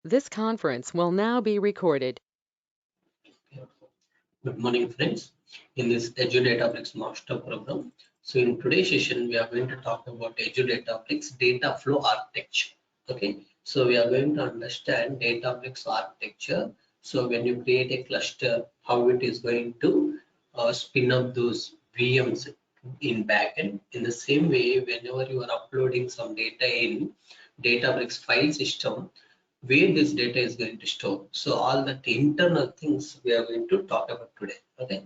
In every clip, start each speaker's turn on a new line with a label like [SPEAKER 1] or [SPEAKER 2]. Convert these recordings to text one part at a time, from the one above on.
[SPEAKER 1] This conference will now be recorded.
[SPEAKER 2] Good morning, friends. In this Azure Databricks Master Program, so in today's session, we are going to talk about Azure Databricks data flow architecture. Okay, so we are going to understand Databricks architecture. So when you create a cluster, how it is going to spin up those VMs in backend. In the same way, whenever you are uploading some data in Databricks file system, where this data is going to store. So all that internal things we are going to talk about today. Okay,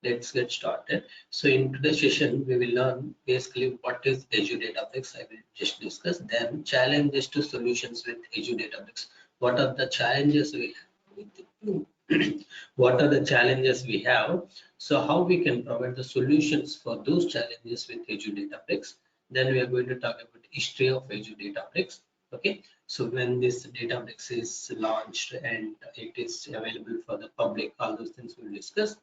[SPEAKER 2] let's get started. So in today's session, we will learn basically what is Azure Databricks. I will just discuss. Then challenges to solutions with Azure Databricks. What are the challenges we have with what are the challenges we have? So how we can provide the solutions for those challenges with Azure Databricks. Then we are going to talk about history of Azure Databricks. Okay, so when this Databricks is launched and it is available for the public, all those things we'll discuss.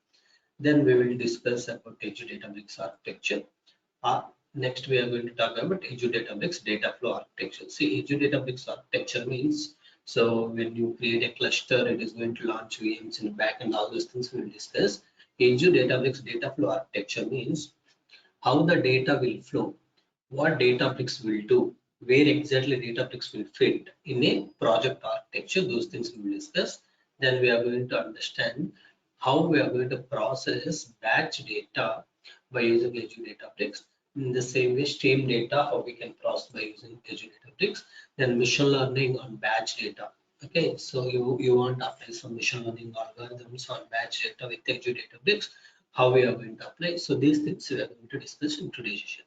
[SPEAKER 2] Then we will discuss about Azure Databricks architecture. Next, we are going to talk about Azure Databricks data flow architecture. See, Azure Databricks architecture means, so when you create a cluster, it is going to launch VMs in the back and all those things we will discuss. Azure Databricks data flow architecture means how the data will flow, what Databricks will do, where exactly Databricks will fit in a project architecture, those things we will discuss. Then we are going to understand how we are going to process batch data by using Azure Databricks. In the same way, stream data, how we can process by using Azure Databricks. Then machine learning on batch data. Okay, so you want to apply some machine learning algorithms on batch data with Azure Databricks, how we are going to apply. So these things we are going to discuss in today's session.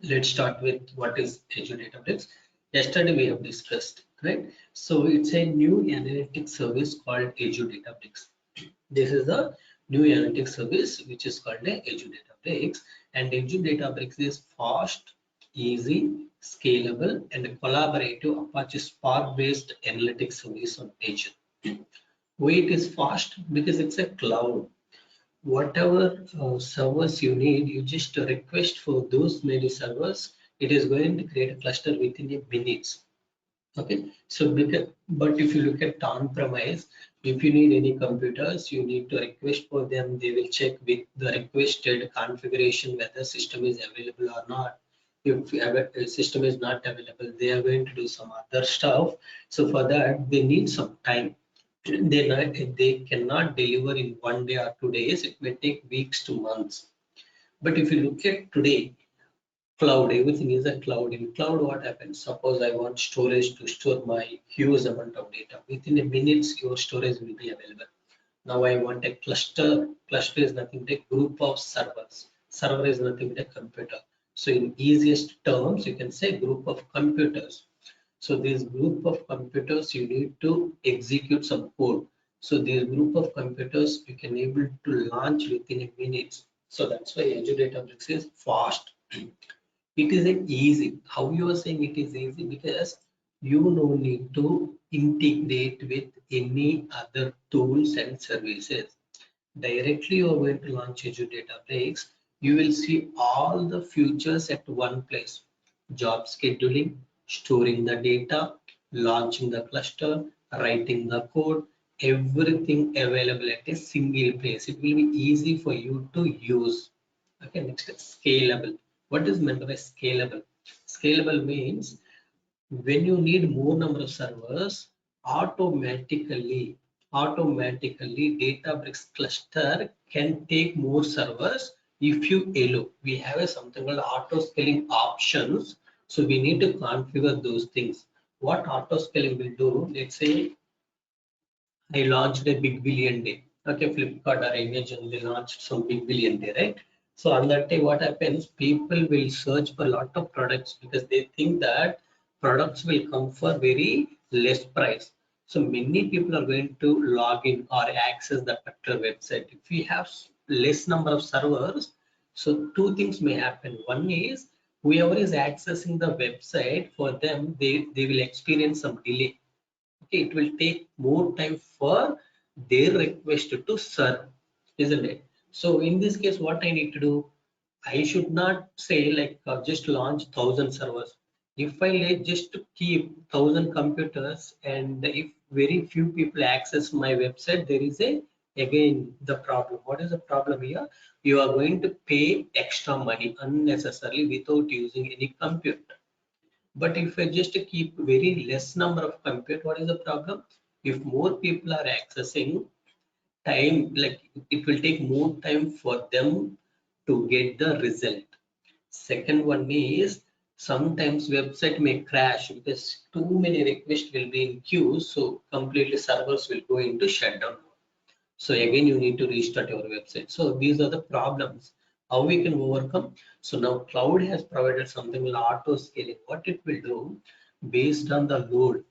[SPEAKER 2] Let's start with what is Azure Databricks. Yesterday we have discussed, right? So it's a new analytics service called Azure Databricks. This is a new analytics service which is called Azure Databricks, and Azure Databricks is fast, easy, scalable, and a collaborative Apache Spark-based analytics service on Azure. Why it is fast? Because it's a cloud. Whatever servers you need, you just request for those many servers. It is going to create a cluster within a minutes. Okay, so because, but if you look at on-premise, if you need any computers, you need to request for them. They will check with the requested configuration whether system is available or not. If a system is not available, they are going to do some other stuff. So for that, they need some time. They cannot deliver in 1 day or 2 days. It may take weeks to months. But if you look at today, cloud, everything is a cloud. In cloud, what happens? Suppose I want storage to store my huge amount of data. Within a minute, your storage will be available. Now I want a cluster. Cluster is nothing but a group of servers. Server is nothing but a computer. So in easiest terms, you can say group of computers. So this group of computers, you need to execute some code. So this group of computers, you can able to launch within a minute. So that's why Azure Databricks is fast. It is a easy. How you are saying it is easy? Because you no need to integrate with any other tools and services. Directly you are going to launch Azure Databricks. You will see all the features at one place. Job scheduling, storing the data, launching the cluster, writing the code, everything available at a single place. It will be easy for you to use. Okay, next is scalable. What is meant by scalable? Scalable means when you need more number of servers, automatically Databricks cluster can take more servers if you allow. We have a something called auto scaling options. So we need to configure those things. What auto scaling will do, let's say I launched a big billion day. Okay, Flipkart or Amazon, they launched some big billion day, right? So on that day, what happens? People will search for a lot of products because they think that products will come for very less price. So many people are going to log in or access the particular website. If we have less number of servers, so two things may happen. One is whoever is accessing the website, for them, they will experience some delay. Okay, it will take more time for their request to serve, isn't it? So in this case, what I need to do, I should not say like just launch 1,000 servers. If I just to keep 1,000 computers and if very few people access my website, there is a again the problem. What is the problem here? You are going to pay extra money unnecessarily without using any computer. But if I just keep very less number of compute, what is the problem? If more people are accessing, time like it will take more time for them to get the result. Second one is sometimes website may crash because too many requests will be in queue, so completely servers will go into shutdown. So again, you need to restart your website. So these are the problems. How we can overcome? So now cloud has provided something like auto scaling. What it will do based on the load,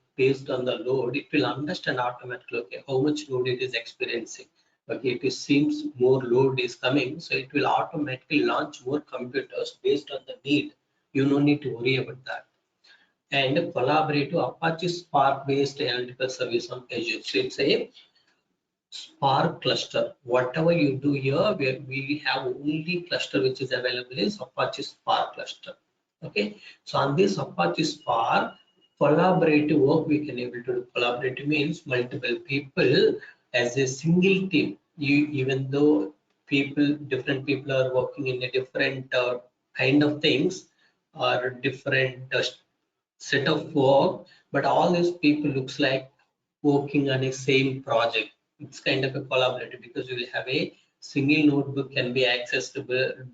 [SPEAKER 2] it will understand automatically, okay, how much load it is experiencing. Okay, it seems more load is coming, so it will automatically launch more computers based on the need. You no need to worry about that. And collaborative Apache Spark based analytical service on Azure. So it's a Spark cluster. Whatever you do here, we have only cluster which is available is Apache Spark cluster. Okay, so on this Apache Spark, collaborative work we can able to do. Collaborative means multiple people as a single team. You even though different people are working in a different kind of things or different set of work, but all these people looks like working on a same project. It's kind of a collaborative because you will have a single notebook can be accessed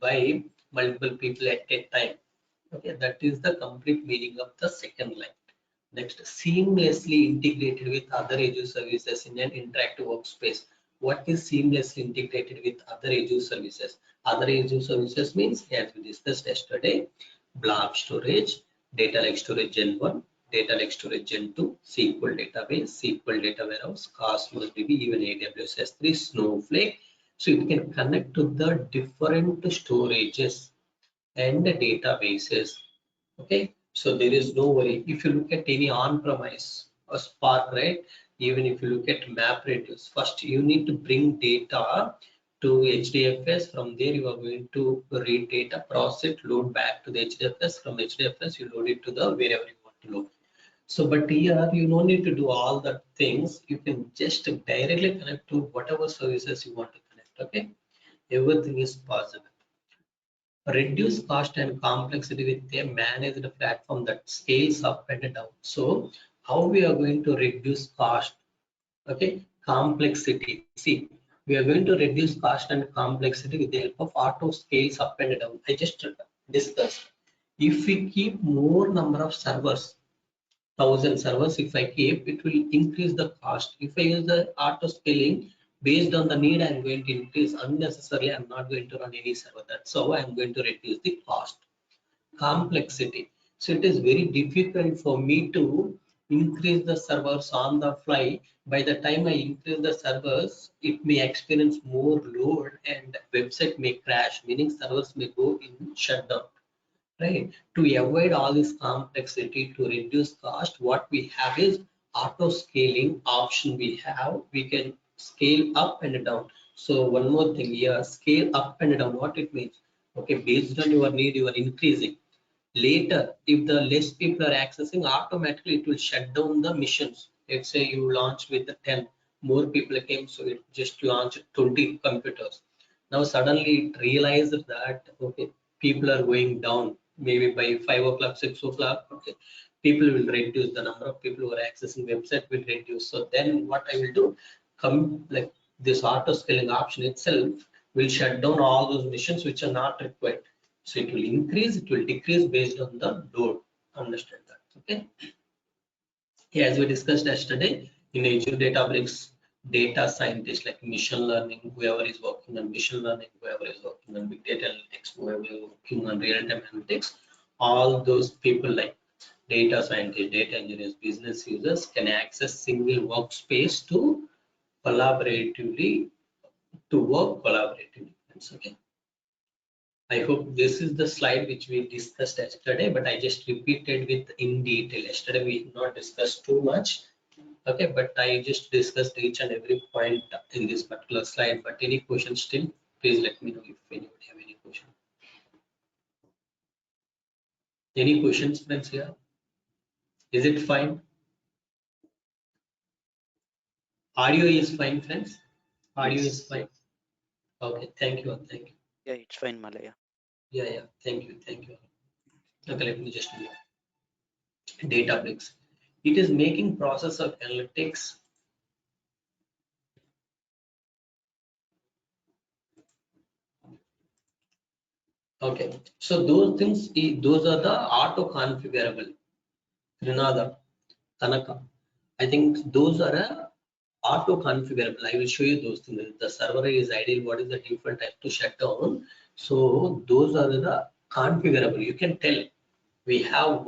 [SPEAKER 2] by multiple people at a time. Okay, that is the complete meaning of the second line. Next, seamlessly integrated with other Azure services in an interactive workspace. What is seamlessly integrated with other Azure services? Other Azure services means, as we discussed yesterday, blob storage, data lake storage Gen 1, data lake storage Gen 2, SQL database, SQL data warehouse, Cosmos DB, even AWS S3, Snowflake. So you can connect to the different storages and the databases. Okay, so there is no worry. If you look at any on-premise or Spark, right? Even if you look at MapReduce, first you need to bring data to HDFS. From there, you are going to read data, process it, load back to the HDFS. From HDFS, you load it to the wherever you want to load. So, but here you don't need to do all the things. You can just directly connect to whatever services you want to connect. Okay, everything is possible. Reduce cost and complexity with a managed platform that scales up and down. So how we are going to reduce cost? Okay, complexity. See, we are going to reduce cost and complexity with the help of auto scales up and down. I just discussed. If we keep more number of servers, 1,000 servers, if I keep, it will increase the cost. If I use the auto scaling, based on the need, I'm going to increase unnecessarily. I'm not going to run any server. That's how I'm going to reduce the cost. Complexity. So it is very difficult for me to increase the servers on the fly. By the time I increase the servers, it may experience more load and website may crash, meaning servers may go in shutdown. Right, to avoid all this complexity, to reduce cost, what we have is auto scaling option. We can scale up and down. So one more thing here, scale up and down, what it means, okay, based on your need you are increasing. Later, if the less people are accessing, automatically it will shut down the missions. Let's say you launch with the 10, more people came, so it just launched 20 computers. Now suddenly it realized that, okay, people are going down, maybe by 5 o'clock, 6 o'clock, okay, people will reduce, the number of people who are accessing website will reduce. So then what I will do, come like this auto scaling option itself will shut down all those missions which are not required. So it will increase, it will decrease based on the load. Understand that? Okay. Yeah, as we discussed yesterday, in Azure Databricks, data scientists like machine learning, whoever is working on machine learning, whoever is working on big data analytics, whoever is working on real-time analytics, all those people like data scientists, data engineers, business users can access single workspace to collaboratively, to work collaboratively. That's okay. I hope this is the slide which we discussed yesterday, but I just repeated with in detail. Yesterday we did not discuss too much, okay, but I just discussed each and every point in this particular slide. But any questions still, please let me know if anybody have any question. Any questions, friends here? Is it fine? Audio is fine, friends. Audio is fine. Okay, thank you. Thank you.
[SPEAKER 3] Yeah, it's fine, Malaya.
[SPEAKER 2] Yeah. Thank you. Okay, let me just do Databricks. It is making process of analytics. Okay, so those things, those are the auto configurable. Trinada, Tanaka. I think those are auto configurable. I will show you those things. The server is ideal. What is the default type to shut down? So those are the configurable. You can tell we have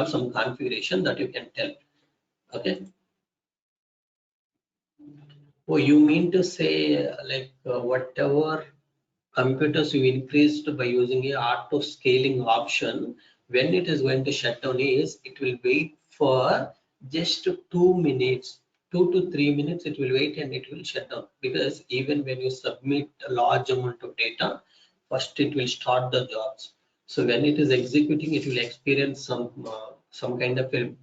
[SPEAKER 2] some configuration that you can tell. Okay. Oh, you mean to say like whatever computers you increased by using a auto scaling option, when it is going to shut down is it will wait for just 2 minutes, 2 to 3 minutes it will wait and it will shut down, because even when you submit a large amount of data, first it will start the jobs. So when it is executing, it will experience some kind of a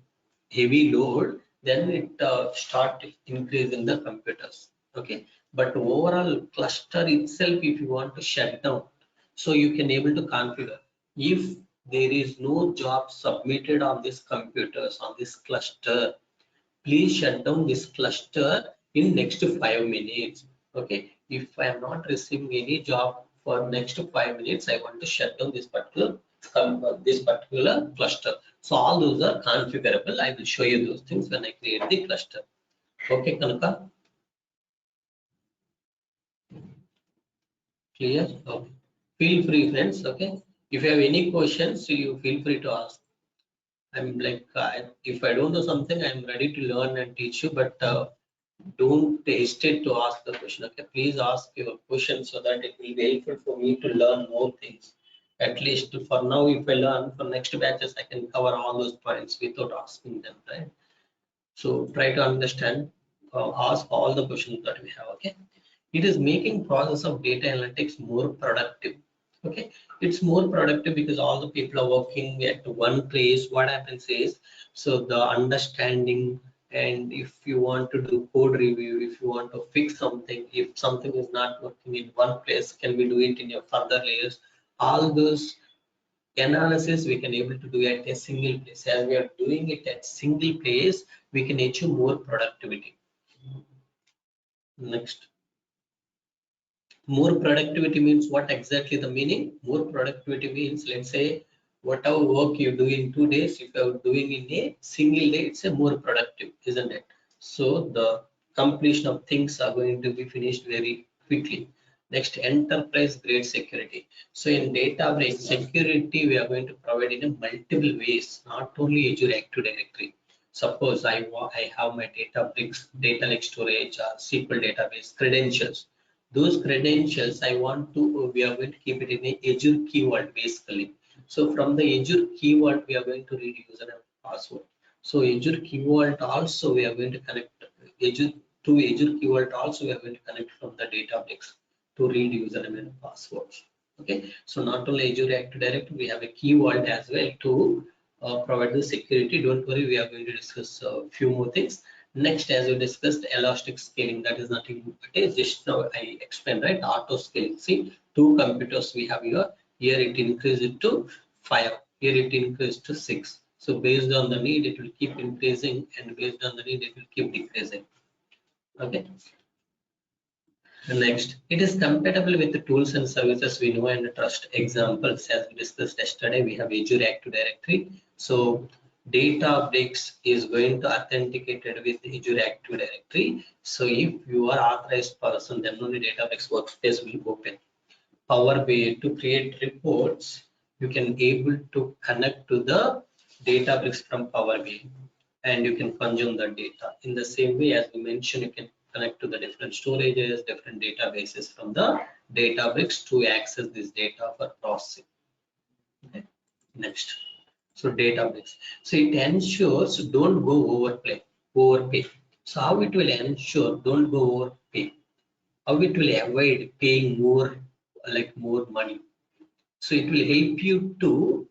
[SPEAKER 2] heavy load, then it start increasing the computers. Okay, but overall cluster itself, if you want to shut down, so you can able to configure if there is no job submitted on this computers on this cluster, please shut down this cluster in next 5 minutes. Okay, if I am not receiving any job for next 5 minutes, I want to shut down this particular cluster. So all those are configurable. I will show you those things when I create the cluster. Okay, Kanaka, clear? Okay, feel free, friends. Okay, if you have any questions, you feel free to ask. I'm like, if I don't know something, I'm ready to learn and teach you, but don't hesitate to ask the question. Okay, please ask your question so that it will be helpful for me to learn more things. At least for now, if I learn for next batches, I can cover all those points without asking them, right? So try to understand, ask all the questions that we have. Okay, it is making process of data analytics more productive. Okay, it's more productive because all the people are working at one place. What happens is, so the understanding, and if you want to do code review, if you want to fix something, if something is not working in one place, can we do it in your further layers? All those analysis we can able to do at a single place. As we are doing it at single place, we can achieve more productivity. Next, more productivity means what exactly the meaning? More productivity means, let's say whatever work you do in 2 days, if you are doing in a single day, it's a more productive, isn't it? So the completion of things are going to be finished very quickly. Next, enterprise grade security. So in Databricks security, we are going to provide in a multiple ways, not only Azure Active Directory. Suppose I have my Databricks data lake storage or SQL database credentials. Those credentials I want to, we are going to keep it in a Azure keyword basically. So from the Azure keyword, we are going to read user and password. So Azure keyword also we are going to connect Azure to Azure keyword also we are going to connect from the Databricks to read username and passwords. Okay, so not only Azure Active Directory, we have a keyword as well to provide the security. Don't worry, we are going to discuss a few more things. Next, as we discussed, elastic scaling, that is nothing but is just now I explained, right? Auto scaling. See, 2 computers we have here. Here it increased it to 5. Here it increased to 6. So based on the need, it will keep increasing, and based on the need, it will keep decreasing. Okay. Next, it is compatible with the tools and services we know and trust. Examples, as we discussed yesterday, we have Azure Active Directory. So Databricks is going to authenticate it with Azure Active Directory. So if you are authorized person, then only Databricks Workspace will open. Power BI, to create reports, you can able to connect to the Databricks from Power BI, and you can consume the data. In the same way, as we mentioned, you can connect to the different storages, different databases from the Databricks to access this data for processing. Okay. Next, so Databricks. So it ensures don't go overpay. So how it will ensure don't go overpay? How it will avoid paying more, like more money? So it will help you to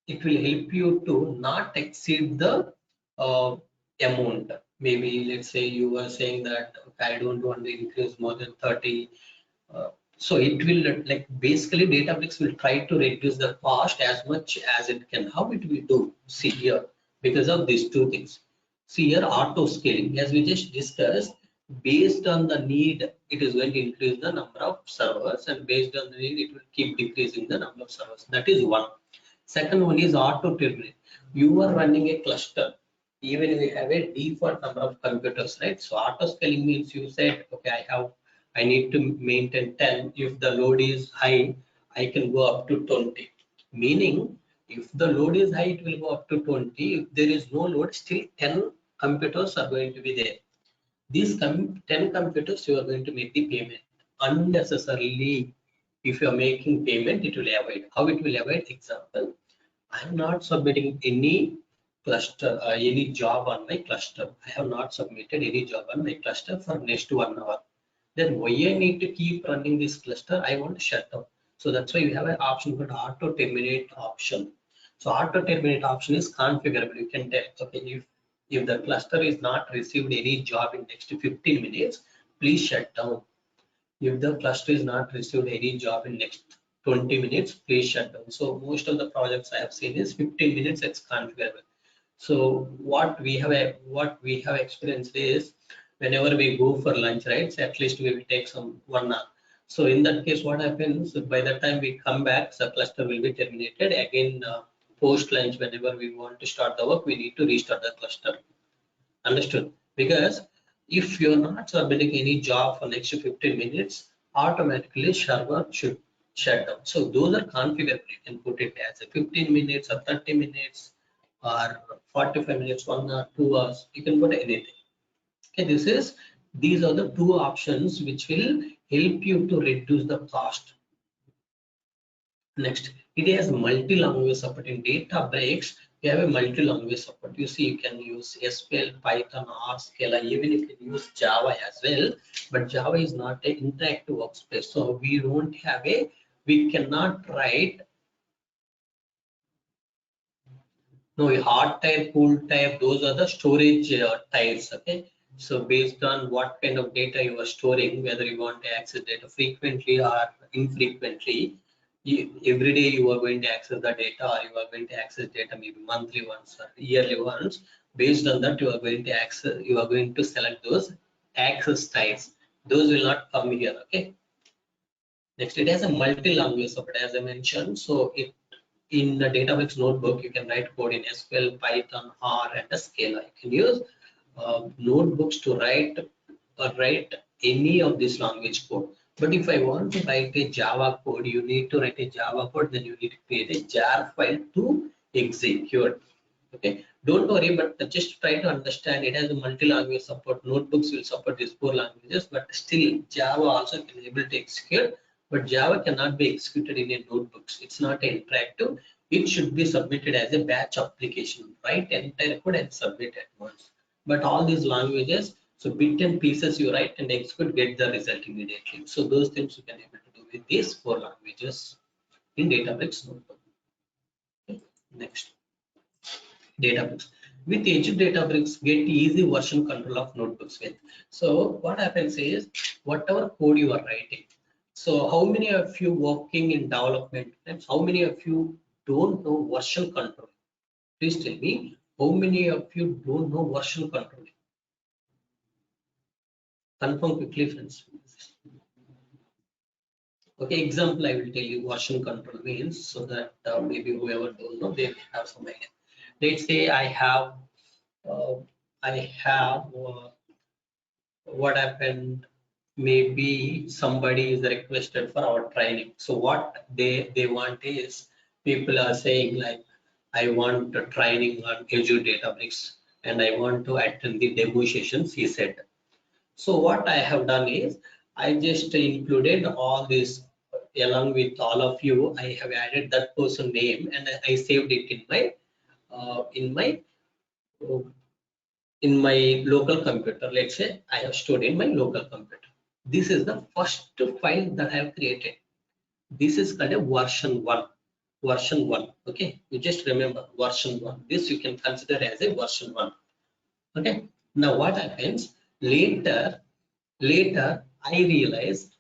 [SPEAKER 2] it will help you to not exceed the amount. Maybe let's say you were saying that okay, I don't want to increase more than 30. So it will like basically Databricks will try to reduce the cost as much as it can. How it will do? See here, because of these two things. See here, auto scaling, as we just discussed, based on the need, it is going to increase the number of servers, and based on the need, it will keep decreasing the number of servers. That is one. Second one is auto terminate. You are running a cluster, even if you have a default number of computers, right? So auto scaling means you said, okay, I need to maintain 10. If the load is high, I can go up to 20. Meaning, if the load is high, it will go up to 20. If there is no load, still 10 computers are going to be there. These 10 computers, you are going to make the payment. Unnecessarily, if you are making payment, it will avoid. How it will avoid? Example, I am not submitting any cluster, any job on my cluster. I have not submitted any job on my cluster for next 1 hour. Then why I need to keep running this cluster? I want to shut down. So that's why we have an option called auto terminate option. So auto terminate option is configurable. You can tell, okay, if the cluster is not received any job in next 15 minutes, please shut down. If the cluster is not received any job in next 20 minutes, please shut down. So most of the projects I have seen is 15 minutes it's configurable. So what we have experienced is whenever we go for lunch, right? So at least we will take some 1 hour. So in that case, what happens by the time we come back, the cluster will be terminated again. Post lunch, whenever we want to start the work, we need to restart the cluster. Understood? Because if you're not submitting any job for next 15 minutes, automatically server should shut down. So those are configurable. You can put it as a 15 minutes or 30 minutes or 45 minutes, 1 hour, 2 hours. You can put anything. Okay, these are the two options which will help you to reduce the cost. Next, it has multi-language support. In Databricks, you have a multi-language support. You see, you can use SQL, Python, R, Scala, even you can use Java as well. But Java is not an interactive workspace. So we cannot write hard type, cool type, those are the storage types. Okay. So based on what kind of data you are storing, whether you want to access data frequently or infrequently, every day you are going to access the data, or you are going to access data maybe monthly once or yearly once. Based on that, you are going to select those access types. Those will not come here. Okay. Next, it has a multi-language support, as I mentioned. So in the Databricks notebook, you can write code in SQL, Python, R, and a Scala. You can use notebooks to write any of this language code. But if I want to write a Java code, you need to write a Java code, then you need to create a jar file to execute. Okay, don't worry, but just try to understand it has a multi-language support. Notebooks will support these 4 languages, but still Java also can able to execute. But Java cannot be executed in a notebooks. It's not interactive. It should be submitted as a batch application. Write entire code and submit at once. But all these languages, so bit and pieces you write and execute, get the result immediately. So those things you can able to do with these 4 languages in Databricks notebook. Okay. Next. Databricks. With Azure Databricks, get easy version control of notebooks with. So what happens is, whatever code you are writing. So how many of you working in development and how many of you don't know version control? Please tell me, how many of you don't know version control? Confirm quickly, friends. Okay, example I will tell you version control means, so that maybe whoever don't know, they have some idea. Let's say I have what happened, maybe somebody is requested for our training. So what they want is, people are saying like, I want a training on Azure Databricks and I want to attend the demo sessions, he said. So what I have done is, I just included all this along with all of you. I have added that person name and I saved it in my local computer. Let's say I have stored in my local computer. This is the first file that I have created. This is called a version 1. version 1. Okay, you just remember version 1. This you can consider as a version 1. Okay, now what happens later I realized,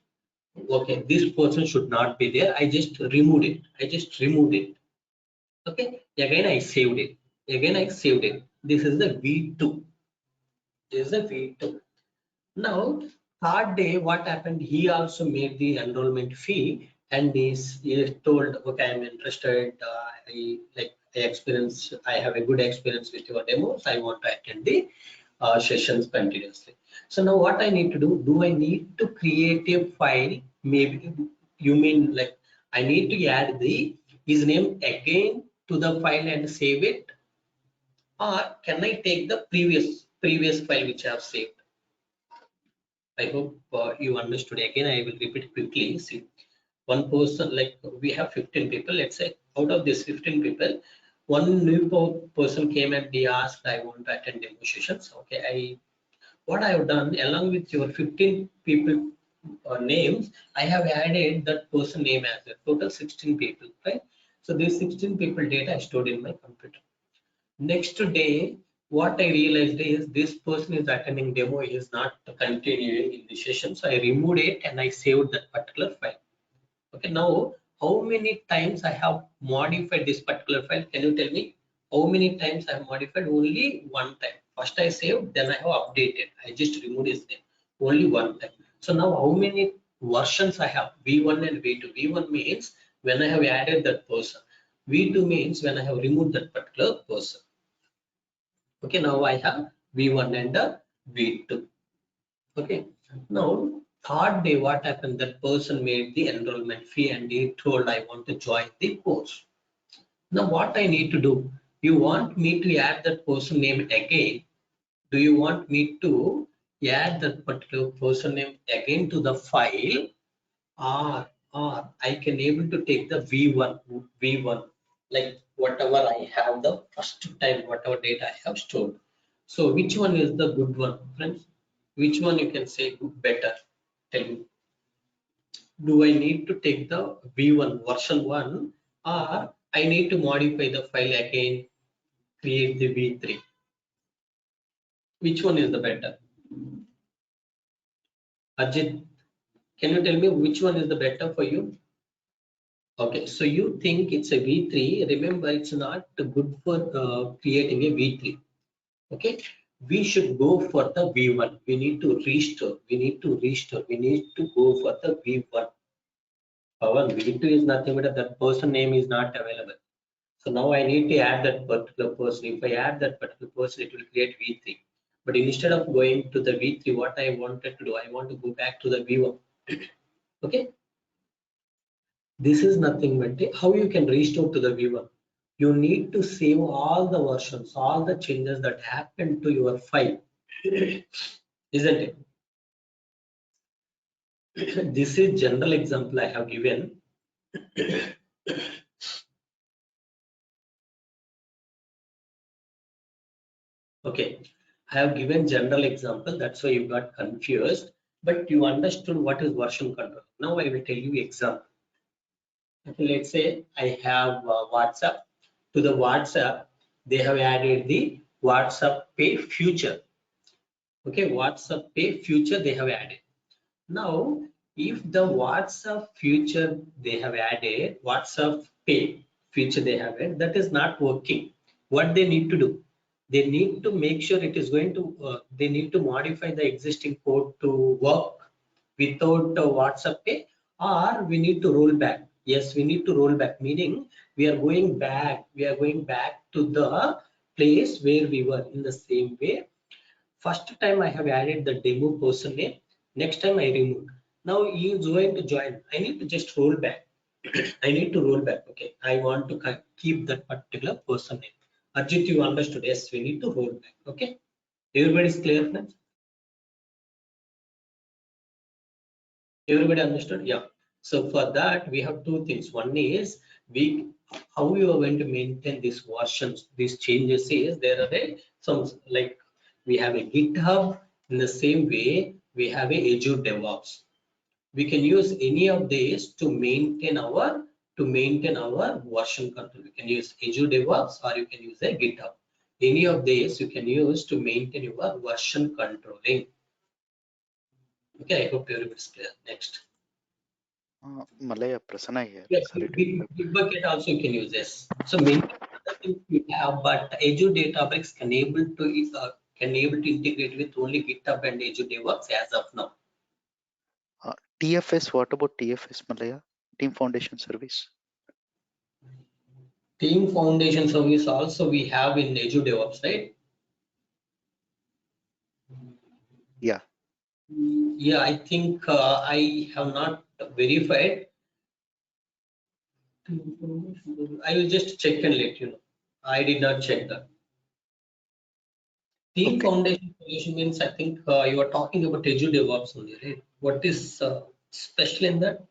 [SPEAKER 2] okay, this person should not be there. I just removed it. Okay, again I saved it. This is the V2. Now, third day, what happened? He also made the enrollment fee, and he told, "Okay, I'm interested. I have a good experience with your demos. I want to attend the sessions continuously." So now, what I need to do? Do I need to create a file? Maybe you mean like I need to add his name again to the file and save it, or can I take the previous file which I have saved? I hope you understood. Again, I will repeat quickly. See, one person, like we have 15 people. Let's say out of these 15 people, one new person came and they asked, "I want to attend demo sessions." Okay, what I have done along with your 15 people names, I have added that person name as a total 16 people. Right. So these 16 people data is stored in my computer. Next day, what I realized is this person is attending demo, he is not continuing in the session. So I removed it and I saved that particular file. Okay, now how many times I have modified this particular file? Can you tell me how many times I have modified? Only one time. First I saved, then I have updated. I just removed his name. Only one time. So now how many versions I have? V1 and V2. V1 means when I have added that person. V2 means when I have removed that particular person. Okay, now I have V1 and V2. Okay, now third day, what happened? That person made the enrollment fee and he told, I want to join the course. Now, what I need to do? You want me to add that person name again? Do you want me to add that particular person name again to the file, or I can able to take the V1, like whatever I have the first time, whatever data I have stored. So which one is the good one, friends? Which one you can say better? Tell me. Do I need to take the V1 version 1, or I need to modify the file again, create the V3? Which one is the better? Ajit, can you tell me which one is the better for you? Okay, so you think it's a V3. Remember, it's not good for creating a V3. Okay, we should go for the V1. We need to restore. We need to go for the V1. Our V2 is nothing but that person name is not available. So now I need to add that particular person. If I add that particular person, it will create V3. But instead of going to the V3, what I wanted to do, I want to go back to the V1. Okay, this is nothing but how you can restore to the V1. You need to save all the versions, all the changes that happened to your file, isn't it? This is general example I have given. Okay, I have given general example. That's why you got confused, but you understood what is version control. Now I will tell you example. Okay, let's say I have WhatsApp. To the WhatsApp, they have added the WhatsApp Pay feature. Okay, WhatsApp Pay feature they have added. Now, if the WhatsApp feature they have added, WhatsApp Pay feature they have added, that is not working. What they need to do? They need to make sure it is going to, they need to modify the existing code to work without WhatsApp Pay, or we need to roll back. Yes, we need to roll back, meaning we are going back to the place where we were in the same way. First time I have added the demo person name. Next time I removed. Now he is going to join. I need to just roll back. I need to roll back. Okay. I want to keep that particular person name. Arjit, you understood? Yes, we need to roll back. Okay. Everybody is clear, friends? Everybody understood? Yeah. So for that, we have two things. One is how you are going to maintain these versions, these changes is there are some, like we have a GitHub. In the same way, we have a Azure DevOps. We can use any of these to maintain our to maintain our version control. You can use Azure DevOps or you can use a GitHub. Any of these you can use to maintain your version controlling. Okay, I hope everybody is clear. Next.
[SPEAKER 3] Malaya, Prasanna here.
[SPEAKER 2] Yeah,
[SPEAKER 3] Sorry to interrupt.
[SPEAKER 2] Bitbucket also you can use this. So many other things we have, but Azure Databricks can able to integrate with only GitHub and Azure DevOps as of now.
[SPEAKER 3] TFS, what about TFS, Malaya? Team Foundation Service.
[SPEAKER 2] Team Foundation Service also we have in Azure DevOps, right?
[SPEAKER 3] Yeah.
[SPEAKER 2] Yeah, I think I have not verified. I will just check and let you know. I did not check that. Team
[SPEAKER 3] Okay.
[SPEAKER 2] Foundation solution means I think you are talking about Azure DevOps only, right? What is special in that?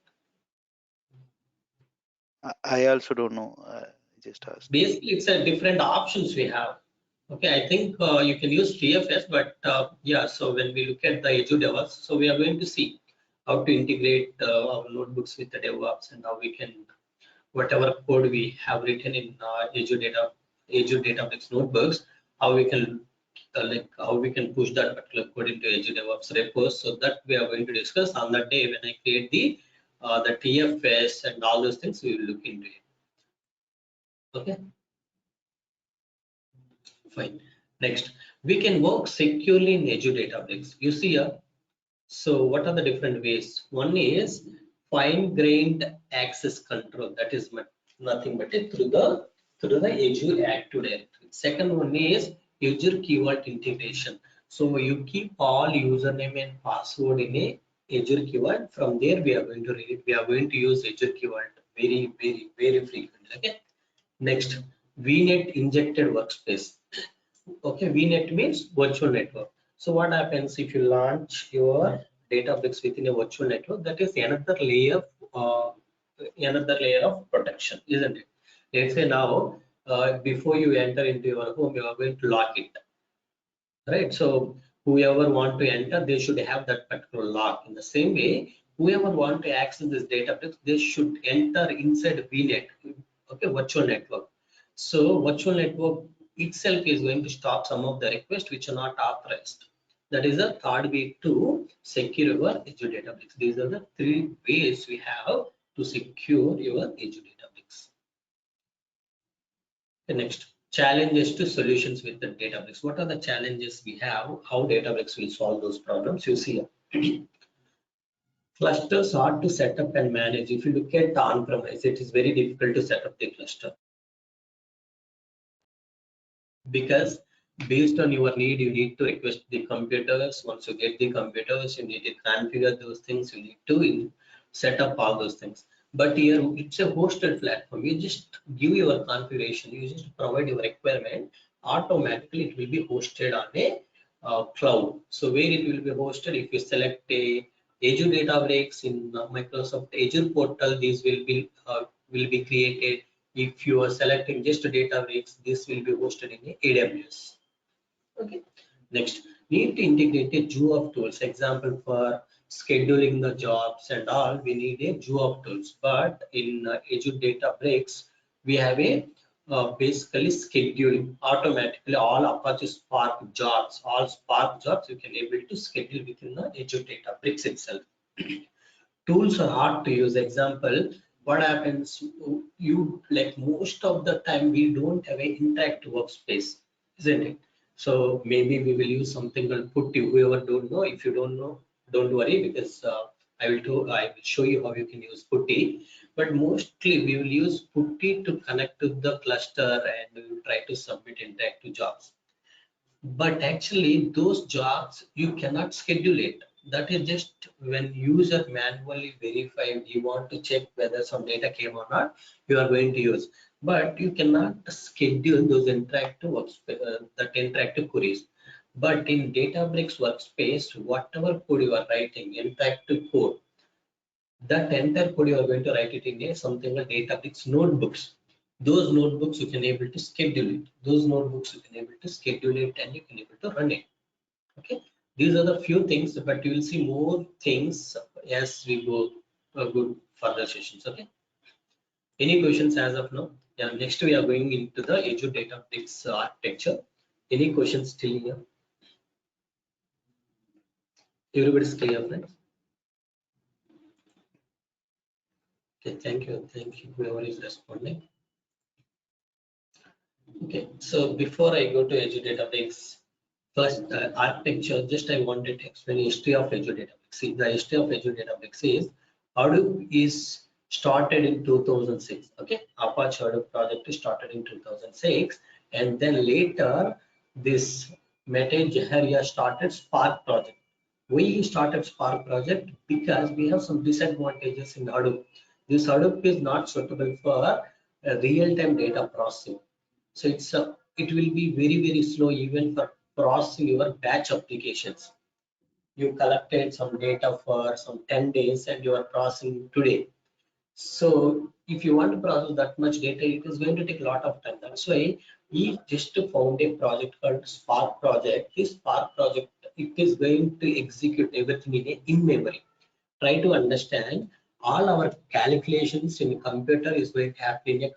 [SPEAKER 3] I also don't know. Just asked.
[SPEAKER 2] Basically, it's a different options we have. Okay, I think you can use TFS, but yeah, so when we look at the Azure DevOps, so we are going to see how to integrate our notebooks with the DevOps and how we can, whatever code we have written in Azure Databricks notebooks, how we can how we can push that particular code into Azure DevOps repos. So that we are going to discuss on that day when I create the TFS and all those things. We will look into it. Okay. Fine. Next, we can work securely in Azure Databricks. You see here, so what are the different ways? One is fine-grained access control. That is nothing but it through the Azure Active Directory. Second one is user keyword integration. So you keep all username and password in a Azure keyword. From there, we are going to read it. We are going to use Azure keyword very, very, very frequently. Okay. Next, VNet injected workspace. Okay, VNet means virtual network. So what happens if you launch your Databricks within a virtual network? That is another layer of protection, isn't it? Let's say now, before you enter into your home, you are going to lock it, right? So whoever want to enter, they should have that particular lock. In the same way, whoever want to access this Databricks, they should enter inside VNet, okay, virtual network. So virtual network itself is going to stop some of the requests which are not authorized. That is the third way to secure your Azure Databricks. These are the three ways we have to secure your Azure Databricks. The next, challenges to solutions with the Databricks. What are the challenges we have? How Databricks will solve those problems? You see here. Clusters hard to set up and manage. If you look at on-premise, it is very difficult to set up the cluster, because based on your need, you need to request the computers. Once you get the computers, you need to configure those things. You need to set up all those things. But here it's a hosted platform. You just give your configuration. You just provide your requirement. Automatically, it will be hosted on a cloud. So where it will be hosted, if you select a Azure Databricks in Microsoft Azure portal, these will be created. If you are selecting just Databricks, this will be hosted in AWS. Okay. Next, need to integrate a queue of tools. Example, for scheduling the jobs and all, we need a queue of tools. But in Azure Databricks, we have a basically scheduling automatically all Apache Spark jobs, all Spark jobs you can able to schedule within the Azure Databricks itself. Tools are hard to use. Example, what happens, you like most of the time we don't have an interactive workspace, isn't it? So maybe we will use something called putty. Whoever don't know, if you don't know, don't worry, because I will show you how you can use putty. But mostly we will use putty to connect to the cluster and we will try to submit interactive jobs. But actually those jobs you cannot schedule it. That is just when user manually verify, you want to check whether some data came or not, you are going to use. But you cannot schedule those that interactive queries. But in Databricks Workspace, whatever code you are writing, interactive code, that entire code you are going to write it in a something like Databricks notebooks. Those notebooks you can able to schedule it. Those notebooks you can able to schedule it and you can able to run it. Okay, these are the few things, but you will see more things as we go good further sessions. Okay, Any questions as of now? Yeah, next we are going into the Azure Databricks architecture. Any questions still here? Everybody's clear, friends? Okay, thank you. Thank you, whoever is responding. Okay, so before I go to Azure Databricks, first architecture, just I wanted to explain the history of Azure Databricks. See, the history of Azure Databricks is Hadoop is started in 2006. Okay, Apache Hadoop project is started in 2006, and then later this Mete Jaharia started Spark project. We started Spark project because we have some disadvantages in Hadoop. This Hadoop is not suitable for real-time data processing. So it will be very slow even for processing your batch applications. You collected some data for some 10 days and you are processing today. So if you want to process that much data, it is going to take a lot of time. That's why we just found a project called Spark project. This Spark project, it is going to execute everything in memory. Try to understand all our calculations in computer is going to happen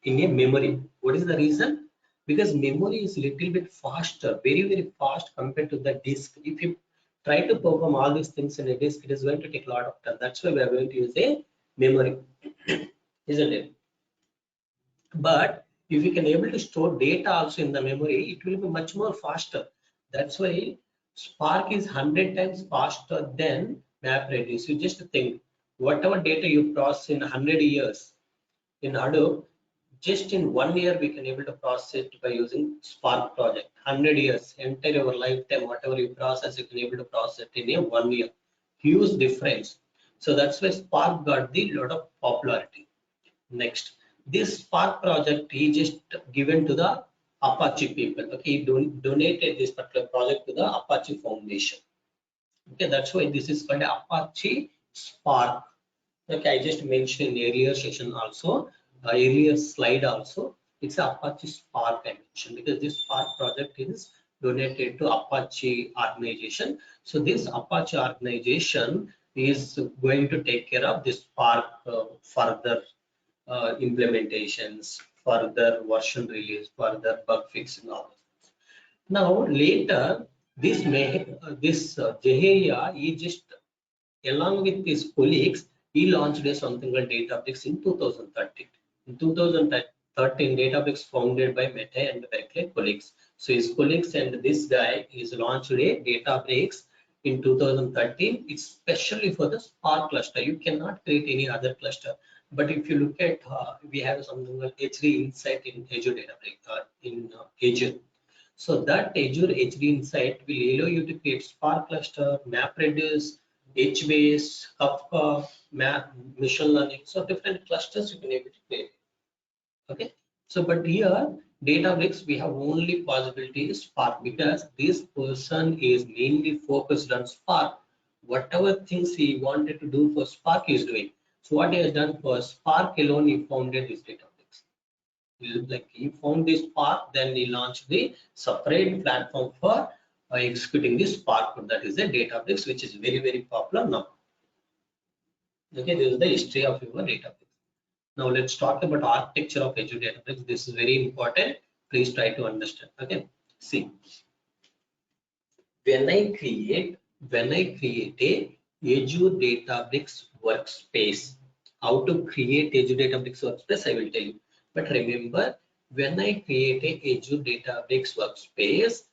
[SPEAKER 2] in a memory. What is the reason? Because memory is little bit faster, very fast compared to the disk. If you try to perform all these things in a disk, it is going to take a lot of time. That's why we are going to use a memory, isn't it? But if you can able to store data also in the memory, it will be much more faster. That's why Spark is 100 times faster than MapReduce. You just think whatever data you process in 100 years in Hadoop, just in 1 year we can able to process it by using Spark project. 100 years, entire your lifetime, whatever you process, you can able to process it in a 1 year. Huge difference. So that's why Spark got the lot of popularity. Next, this Spark project he just given to the Apache people. Okay, he donated this particular project to the Apache Foundation. Okay, that's why this is called Apache Spark. Okay, I just mentioned in earlier session also, earlier slide also, it's Apache Spark I mentioned because this Spark project is donated to Apache organization. So this Apache organization is going to take care of this Spark further implementations, further version release, further bug fixing, all those things. Now later, this Jaharia, he just along with his colleagues, he launched a something called Databricks in 2013. In 2013, Databricks founded by Mete and Berkeley colleagues. So his colleagues and this guy is launched a Databricks in 2013. It's especially for the Spark cluster. You cannot create any other cluster. But if you look at, we have something like H3 Insight in Azure Databricks, Azure. So that Azure H3 Insight will allow you to create Spark cluster, MapReduce, HBase, Kafka, machine learning. So different clusters you can able to create. Okay. So but here Databricks we have only possibility is Spark because this person is mainly focused on Spark. Whatever things he wanted to do for Spark he is doing. So what he has done for Spark alone, he founded this Databricks. Like he found this Spark, then he launched the separate platform for executing this Spark. That is the Databricks, which is very popular now. Okay, this is the history of your Databricks. Now let's talk about architecture of Azure Databricks. This is very important. Please try to understand. Okay, see, when I create a Azure Databricks Workspace, how to create Azure Databricks Workspace, I will tell you. But remember, when I create a Azure Databricks Workspace,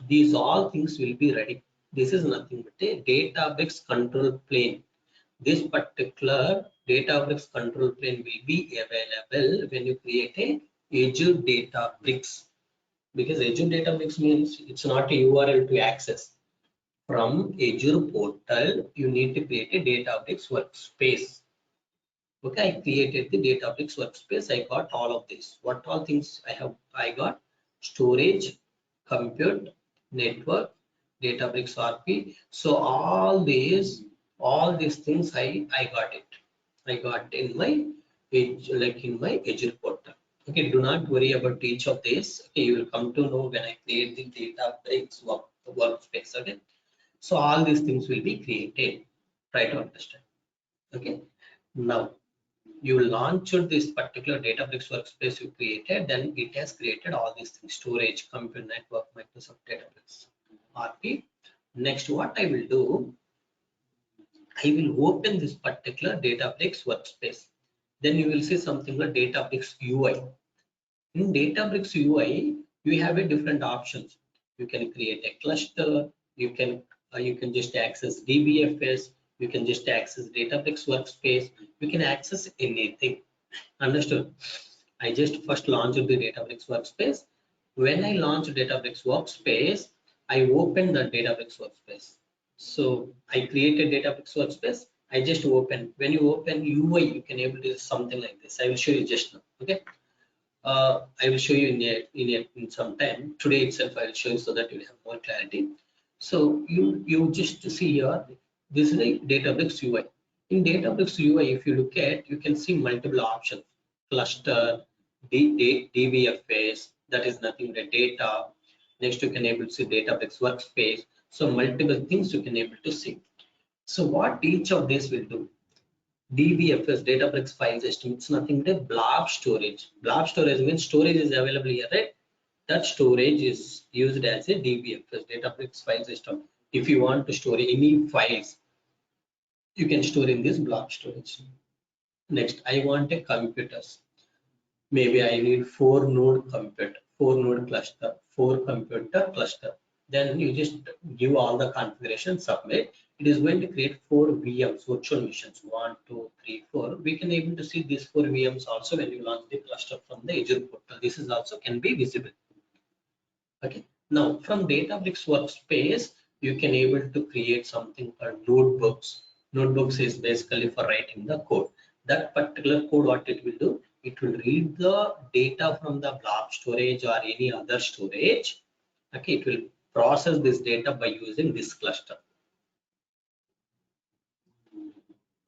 [SPEAKER 2] these all things will be ready. This is nothing but a Databricks control plane. This particular Databricks control plane will be available when you create a Azure Databricks, because Azure Databricks means it's not a URL to access. From Azure portal, you need to create a Databricks workspace. Okay, I created the Databricks workspace. I got all of this. What all things I have? I got storage, compute, network, Databricks RP. So all these things I got it. I got in my Azure portal. Okay, do not worry about each of these. Okay, you will come to know when I create the Databricks workspace. Okay, so all these things will be created. Try to understand. Okay, now you launched this particular Databricks workspace you created, then it has created all these things: storage, compute, network, Microsoft Databricks, RP. Next, what I will do, I will open this particular Databricks workspace. Then you will see something like Databricks UI. In Databricks UI, you have a different options. You can create a cluster. You can just access DBFS. You can just access Databricks Workspace. You can access anything. Understood? I just first launched the Databricks Workspace. When I launched Databricks Workspace, I opened the Databricks Workspace. So I created Databricks Workspace. I just open. When you open UI, you can able to do something like this. I will show you just now. Okay. I will show you in some time. Today itself, I will show you so that you will have more clarity. So you just see here, this is a Databricks UI. In Databricks UI, if you look at, you can see multiple options: cluster, DBFS, that is nothing but data. Next, you can able to see Databricks Workspace. So multiple things you can able to see. So what each of these will do? DBFS, Databricks file system, it's nothing but blob storage. Blob storage means storage is available here, right? That storage is used as a DBFS, Databricks file system. If you want to store any files, you can store in this blob storage. Next, I want a computers. Maybe I need 4-node computer, 4-node cluster, 4-computer cluster. Then you just give all the configuration, submit. It is going to create 4 VMs, virtual machines, 1, 2, 3, 4. We can able to see these 4 VMs also when you launch the cluster from the Azure portal. This is also can be visible. Okay. Now from Databricks Workspace, you can able to create something called notebooks. Notebooks is basically for writing the code. That particular code, what it will do, it will read the data from the blob storage or any other storage. Okay, it will process this data by using this cluster.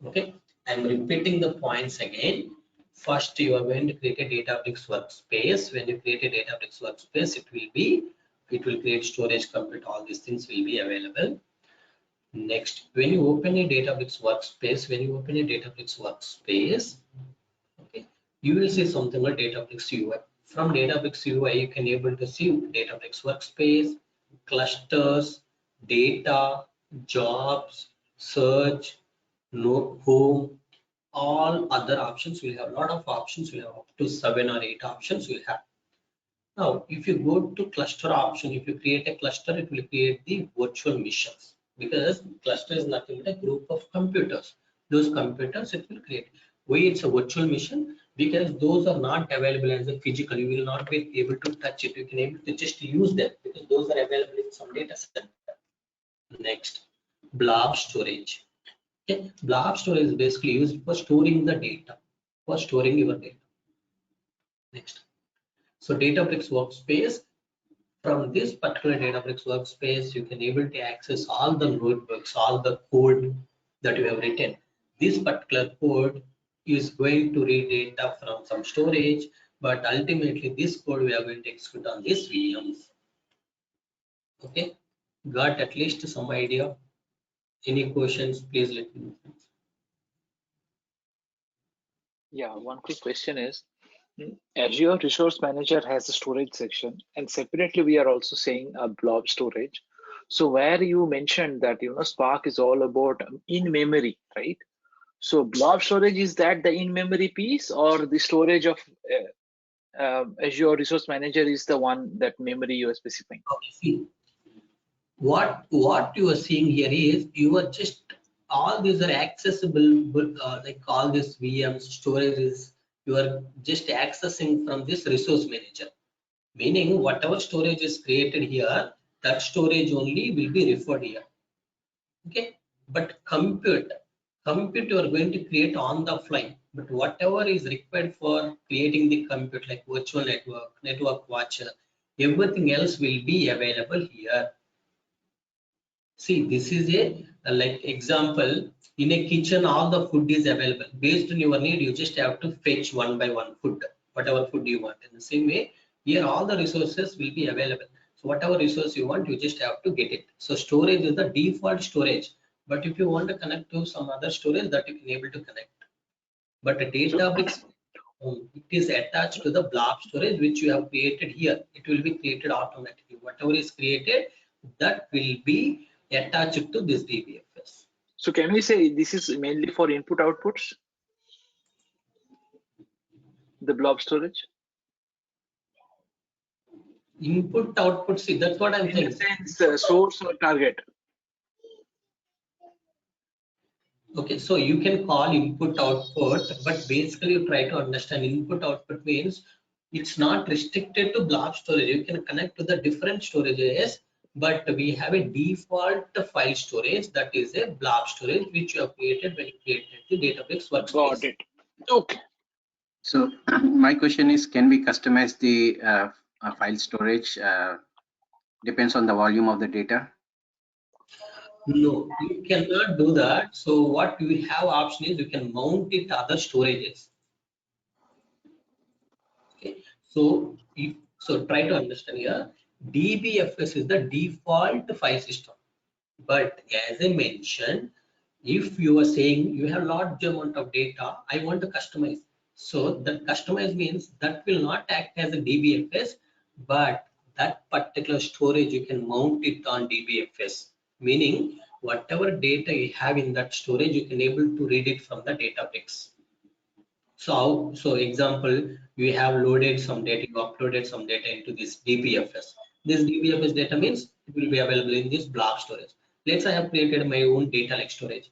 [SPEAKER 2] Okay, I'm repeating the points again. First, you are going to create a Databricks workspace. When you create a Databricks workspace, it will create storage, compute, all these things will be available. Next, when you open a Databricks workspace, okay, you will see something like Databricks UI. From Databricks UI, you can able to see Databricks workspace, clusters, data, jobs, search, home, all other options. We have a lot of options. We have up to 7 or 8 options we have. Now, if you go to cluster option, if you create a cluster, it will create the virtual machines, because cluster is nothing but a group of computers. Those computers it will create. Why it's a virtual machine? Because those are not available as a physical. You will not be able to touch it. You can able to just use them because those are available in some data center. Next, blob storage. Okay. Blob storage is basically used for storing the data, for storing your data. Next, so Databricks Workspace. From this particular Databricks Workspace, you can able to access all the notebooks, all the code that you have written. This particular code is going to read data from some storage, but ultimately this code we are going to execute on these VMs. Okay, got at least some idea? Any questions? Please let me know.
[SPEAKER 4] Yeah, one quick question is, Azure Resource Manager has a storage section, and separately we are also saying a blob storage. So where you mentioned that Spark is all about in memory, right? So blob storage, is that the in memory piece, or the storage of Azure Resource Manager is the one that memory you are specifying?
[SPEAKER 2] Okay, see, what you are seeing here is you are just all these are accessible, like all these VMs storages you are just accessing from this resource manager, meaning whatever storage is created here, that storage only will be referred here. Okay, but compute you are going to create on the fly, but whatever is required for creating the compute, like virtual network watcher, everything else will be available here. See, this is a like example. In a kitchen, all the food is available. Based on your need, you just have to fetch one by one food, whatever food you want. In the same way, here all the resources will be available. So whatever resource you want, you just have to get it. So storage is the default storage. But if you want to connect to some other storage, that you can able to connect. but a Databricks, it is attached to the blob storage which you have created here. It will be created automatically. Whatever is created, that will be attached to this DBFS.
[SPEAKER 4] So can we say this is mainly for input outputs? The blob storage?
[SPEAKER 2] Input output, see, that's what I'm
[SPEAKER 4] In
[SPEAKER 2] saying.
[SPEAKER 4] the sense, source or target?
[SPEAKER 2] Okay, so you can call input output, but basically you try to understand input output means it's not restricted to blob storage. You can connect to the different storages, but we have a default file storage that is a blob storage which you have created when you created the Databricks Workspace.
[SPEAKER 4] Got it. Okay.
[SPEAKER 5] So my question is, can we customize the file storage? Depends on the volume of the data.
[SPEAKER 2] No, you cannot do that. So what you have option is you can mount it to other storages. Okay, so try to understand here. DBFS is the default file system, but as I mentioned, if you are saying you have large amount of data, I want to customize. So that customize means that will not act as a DBFS, but that particular storage you can mount it on DBFS, meaning whatever data you have in that storage, you can able to read it from the Databricks. So example, you have loaded some data, you uploaded some data into this DBFS. This DBFS data means it will be available in this blob storage. Let's say I have created my own data lake storage.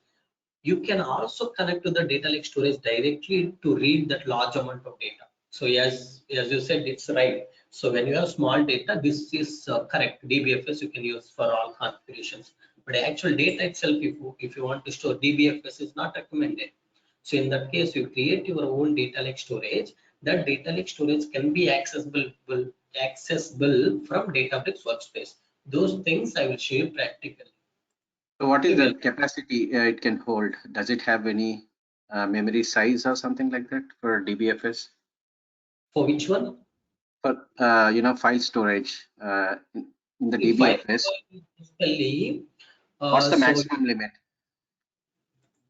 [SPEAKER 2] You can also connect to the data lake storage directly to read that large amount of data. So as you said, it's right. So when you have small data, this is correct. DBFS you can use for all configurations. But the actual data itself, if you want to store, DBFS is not recommended. So in that case, you create your own data lake storage. That data lake storage can be accessible from Databricks Workspace. Those things I will show you practically.
[SPEAKER 5] So what is the capacity it can hold? Does it have any memory size or something like that for DBFS?
[SPEAKER 2] For which one?
[SPEAKER 5] For file storage in the DBFS.
[SPEAKER 2] Basically,
[SPEAKER 5] What's the maximum limit?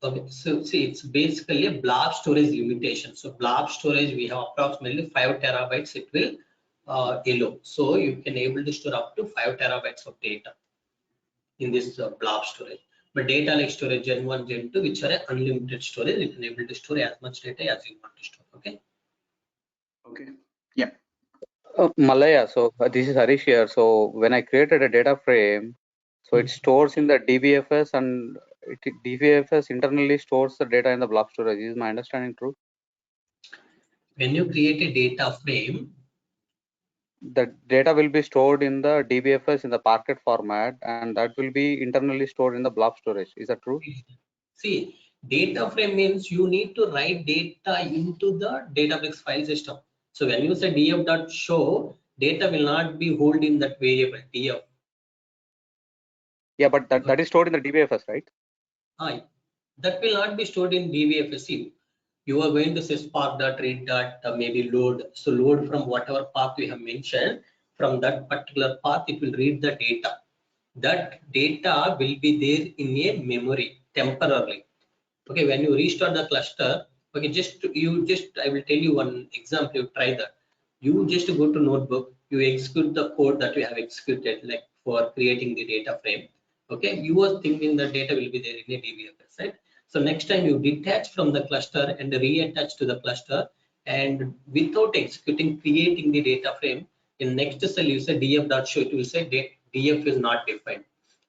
[SPEAKER 2] Okay, so see, it's basically a blob storage limitation. So blob storage, we have approximately 5 terabytes. It will allow. So you can able to store up to 5 terabytes of data in this blob storage. But data like storage Gen 1, Gen 2, which are a unlimited storage, you can able to store as much data as you want to store. Okay.
[SPEAKER 5] Okay. Yeah.
[SPEAKER 6] Malaya, so this is Harish here. So when I created a data frame, so it stores in the DBFS and DBFS internally stores the data in the blob storage. Is my understanding true?
[SPEAKER 2] When you create a data frame,
[SPEAKER 6] the data will be stored in the DBFS in the Parquet format, and that will be internally stored in the blob storage. Is that true?
[SPEAKER 2] see, data frame means you need to write data into the Databricks file system. So when you say df.show, data will not be held in that variable df.
[SPEAKER 6] Yeah, but that is stored in the DBFS, right?
[SPEAKER 2] That will not be stored in DBFS. You are going to say spark.read. Maybe load. So load from whatever path we have mentioned. From that particular path, it will read the data. That data will be there in a memory temporarily. Okay, when you restart the cluster, okay, I will tell you one example. You try that. You just go to notebook. You execute the code that you have executed, like for creating the data frame. Okay, you were thinking the data will be there in a DBFS, right? So next time you detach from the cluster and reattach to the cluster, and without executing, creating the data frame, in next cell you say df.show, it will say df is not defined,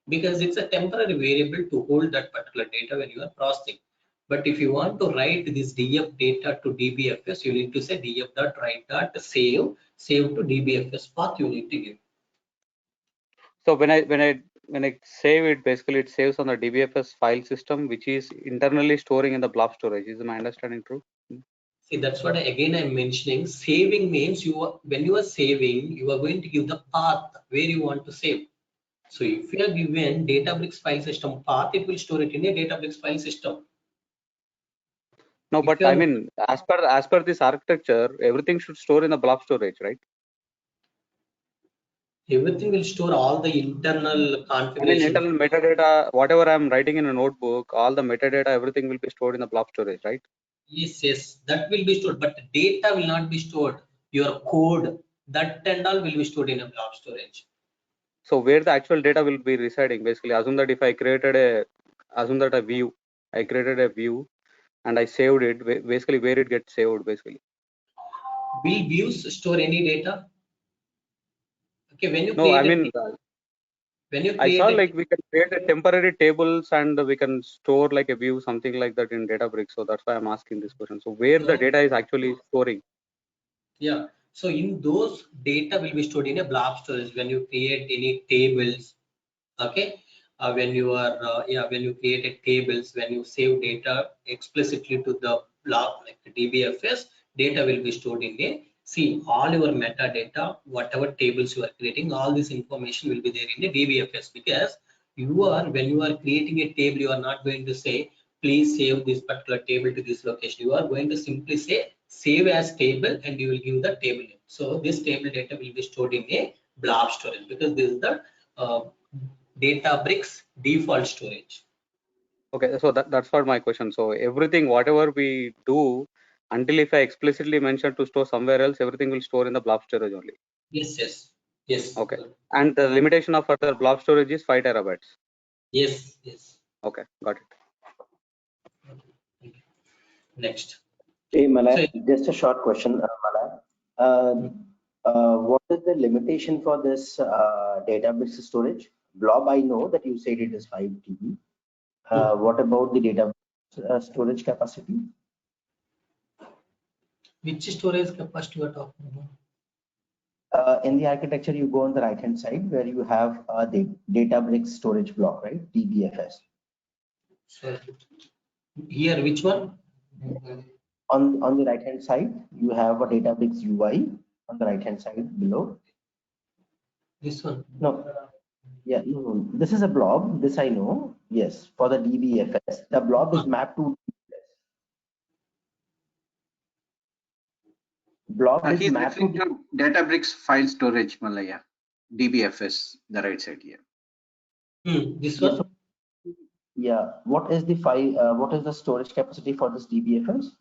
[SPEAKER 2] because it's a temporary variable to hold that particular data when you are processing. But if you want to write this df data to DBFS, you need to say df.write.save to DBFS path you need to give.
[SPEAKER 6] So when I save it, basically it saves on the DBFS file system, which is internally storing in the blob storage. Is my understanding true?
[SPEAKER 2] See, that's what I'm mentioning. Saving means when you are saving, you are going to give the path where you want to save. So if you are given Databricks file system path, it will store it in a Databricks file system.
[SPEAKER 6] No, but I mean, as per this architecture, everything should store in the blob storage, right?
[SPEAKER 2] Everything will store all the internal configuration.
[SPEAKER 6] I mean, internal metadata, whatever I'm writing in a notebook, all the metadata, everything will be stored in the blob storage, right?
[SPEAKER 2] Yes, that will be stored, but the data will not be stored. Your code, that and all will be stored in a blob storage.
[SPEAKER 6] So where the actual data will be residing, basically, assume that if I created a view, I created a view and I saved it, basically where it gets saved, basically.
[SPEAKER 2] Will views store any data? Okay, when you
[SPEAKER 6] No, I
[SPEAKER 2] create
[SPEAKER 6] mean, I saw like we can create a temporary tables and we can store like a view, something like that in Databricks. So that's why I'm asking this question. So where the data is actually storing?
[SPEAKER 2] Yeah, so in those data will be stored in a blob storage when you create any tables. Okay, when you are when you created tables, when you save data explicitly to the blob like the DBFS, data will be stored in a see all your metadata, whatever tables you are creating, all this information will be there in the DBFS, because you are when you are creating a table, you are not going to say please save this particular table to this location. You are going to simply say save as table and you will give the table name. So this table data will be stored in a blob storage because this is the Databricks default storage.
[SPEAKER 6] Okay, so that's what my question. So everything, whatever we do, until if I explicitly mention to store somewhere else, everything will store in the blob storage only.
[SPEAKER 2] Yes.
[SPEAKER 6] Okay, and the limitation of further blob storage is 5 terabytes.
[SPEAKER 2] Yes.
[SPEAKER 6] Okay, got it.
[SPEAKER 2] Next.
[SPEAKER 7] Hey Malay,
[SPEAKER 2] So,
[SPEAKER 7] just a short question, Malay. What is the limitation for this database storage? Blob, I know that you said it is 5 TB. What about the data storage capacity?
[SPEAKER 2] which storage capacity you are talking about?
[SPEAKER 7] In the architecture, you go on the right hand side where you have the Databricks storage block, right? DBFS.
[SPEAKER 2] So, here, which one?
[SPEAKER 7] On the right hand side, you have a Databricks UI on the right hand side below.
[SPEAKER 2] This one.
[SPEAKER 7] No. Yeah, no. This is a blob. This I know. Yes, for the DBFS, the blob is mapped to blob is
[SPEAKER 5] He's
[SPEAKER 7] mapped
[SPEAKER 5] referring
[SPEAKER 7] to.
[SPEAKER 5] to Databricks file storage, Malaya. DBFS, the right side here.
[SPEAKER 2] This
[SPEAKER 7] Yes.
[SPEAKER 2] one.
[SPEAKER 7] Yeah. What is the file? What is the storage capacity for this DBFS?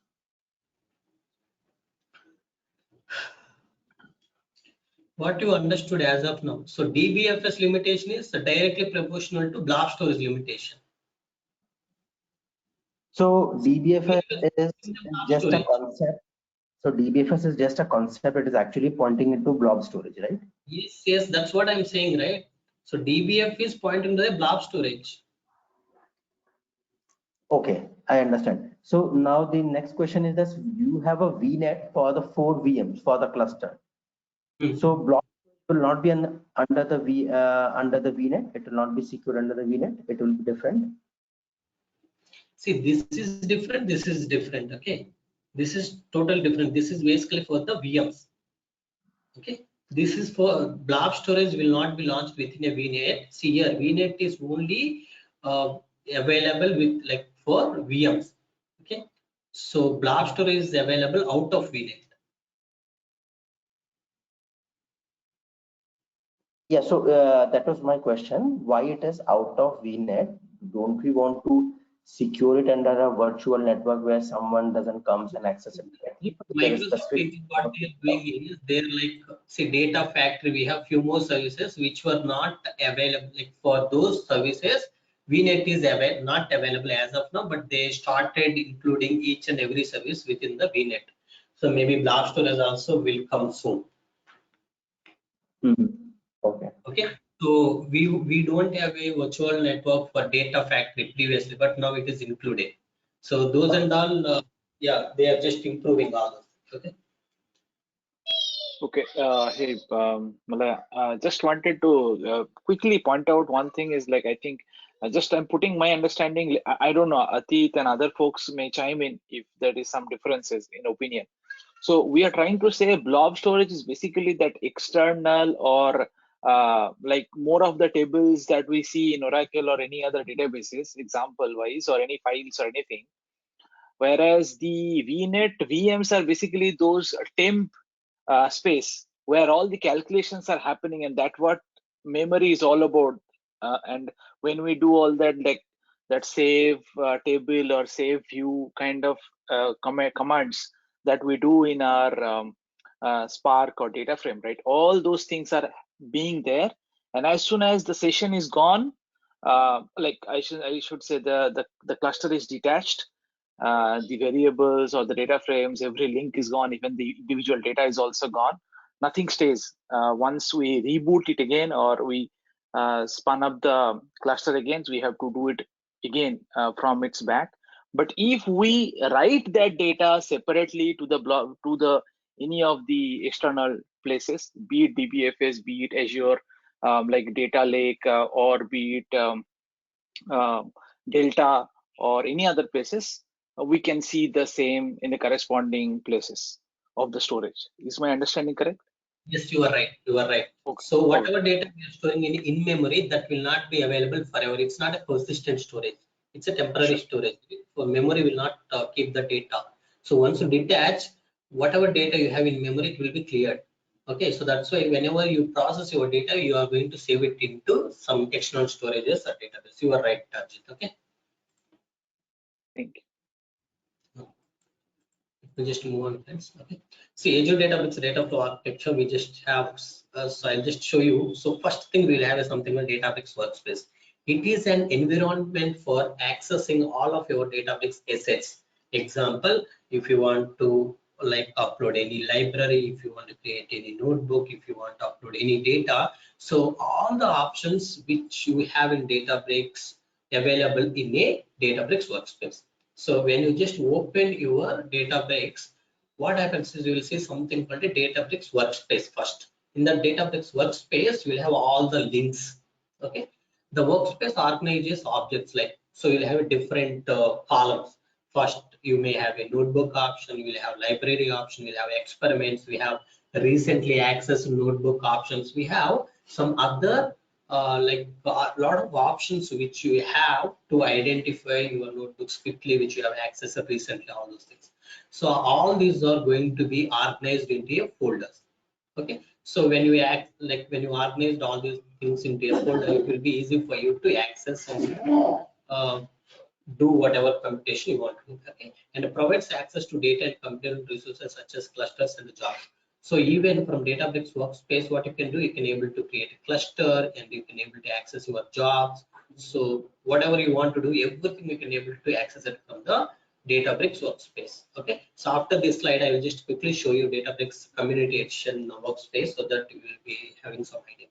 [SPEAKER 2] What you understood as of now. So DBFS limitation is directly proportional to blob storage limitation.
[SPEAKER 7] So DBFS is
[SPEAKER 2] In the blob
[SPEAKER 7] just a
[SPEAKER 2] storage.
[SPEAKER 7] concept. So DBFS is just a concept. It is actually pointing into blob storage, right?
[SPEAKER 2] Yes, that's what I'm saying, right? So DBF is pointing to the blob storage.
[SPEAKER 7] Okay, I understand. So now the next question is this: you have a VNet for the 4 VMs for the cluster. So blob will not be under the VNet. It will not be secured under the VNet. It will be different.
[SPEAKER 2] See, this is different. This is different. Okay, this is total different. This is basically for the VMs. Okay, this is for blob storage will not be launched within a VNet. See here, VNet is only available with like for VMs. Okay, so blob storage is available out of VNet.
[SPEAKER 7] Yeah, so that was my question. Why it is out of VNet? Don't we want to secure it under a virtual network where someone doesn't come and access it? There is
[SPEAKER 2] Microsoft
[SPEAKER 7] specific.
[SPEAKER 2] is what they are doing is they're like say data factory. We have few more services which were not available. Like for those services, VNet is not available as of now, but they started including each and every service within the VNet. So maybe blob storage also will come soon.
[SPEAKER 7] Okay.
[SPEAKER 2] Okay, so we don't have a virtual network for data factory previously, but now it is included. So those and all, yeah, they are just improving all of it. Okay.
[SPEAKER 4] Okay, hey, Malaya, just wanted to quickly point out one thing is like, I think just I'm putting my understanding, I don't know, Atit and other folks may chime in if there is some differences in opinion. So we are trying to say blob storage is basically that external or like more of the tables that we see in Oracle or any other databases, example wise, or any files or anything. Whereas the VNet VMs are basically those temp space where all the calculations are happening, and that's what memory is all about. And when we do all that, like that save table or save view kind of commands that we do in our Spark or data frame, right? All those things are being there, and as soon as the session is gone, like I should say the cluster is detached, the variables or the data frames, every link is gone, even the individual data is also gone. Nothing stays. Once we reboot it again or we spun up the cluster again, so we have to do it again from its back. But if we write that data separately to the blog, to the any of the external places, be it DBFS, be it Azure, like data lake, or be it Delta or any other places, we can see the same in the corresponding places of the storage. Is my understanding correct?
[SPEAKER 2] Yes, you are right. You are right.
[SPEAKER 4] Okay.
[SPEAKER 2] So whatever data we are storing in memory, that will not be available forever. It's not a persistent storage. It's a temporary storage. For memory will not keep the data. So once you detach, whatever data you have in memory, it will be cleared. Okay, so that's why whenever you process your data, you are going to save it into some external storages or database. You are right, Arjit. Okay.
[SPEAKER 4] Thank you.
[SPEAKER 2] We'll just move on, friends. Okay. See, Azure Databricks data flow architecture, we just have, so I'll just show you. So first thing we'll have is something called Databricks Workspace. It is an environment for accessing all of your Databricks assets. Example, if you want to like upload any library, if you want to create any notebook, if you want to upload any data. So all the options which you have in Databricks available in a Databricks Workspace. So when you just open your Databricks, what happens is you will see something called a Databricks Workspace first. In the Databricks Workspace, you will have all the links. Okay. The workspace organizes objects like, so you'll have different columns. First, you may have a notebook option, you will have library option, you'll have experiments, we have recently accessed notebook options, we have some other like a lot of options which you have to identify your notebooks quickly, which you have accessed recently, all those things. So all these are going to be organized into a folders. Okay, so when you act like when you organized all these things into a folder, it will be easy for you to access and do whatever computation you want to do. Okay, and it provides access to data and computer resources such as clusters and jobs. So even from Databricks Workspace, what you can do, you can able to create a cluster and you can able to access your jobs. So whatever you want to do, everything you can able to access it from the Databricks Workspace. Okay, so after this slide, I will just quickly show you Databricks Community Edition Workspace so that you will be having some idea.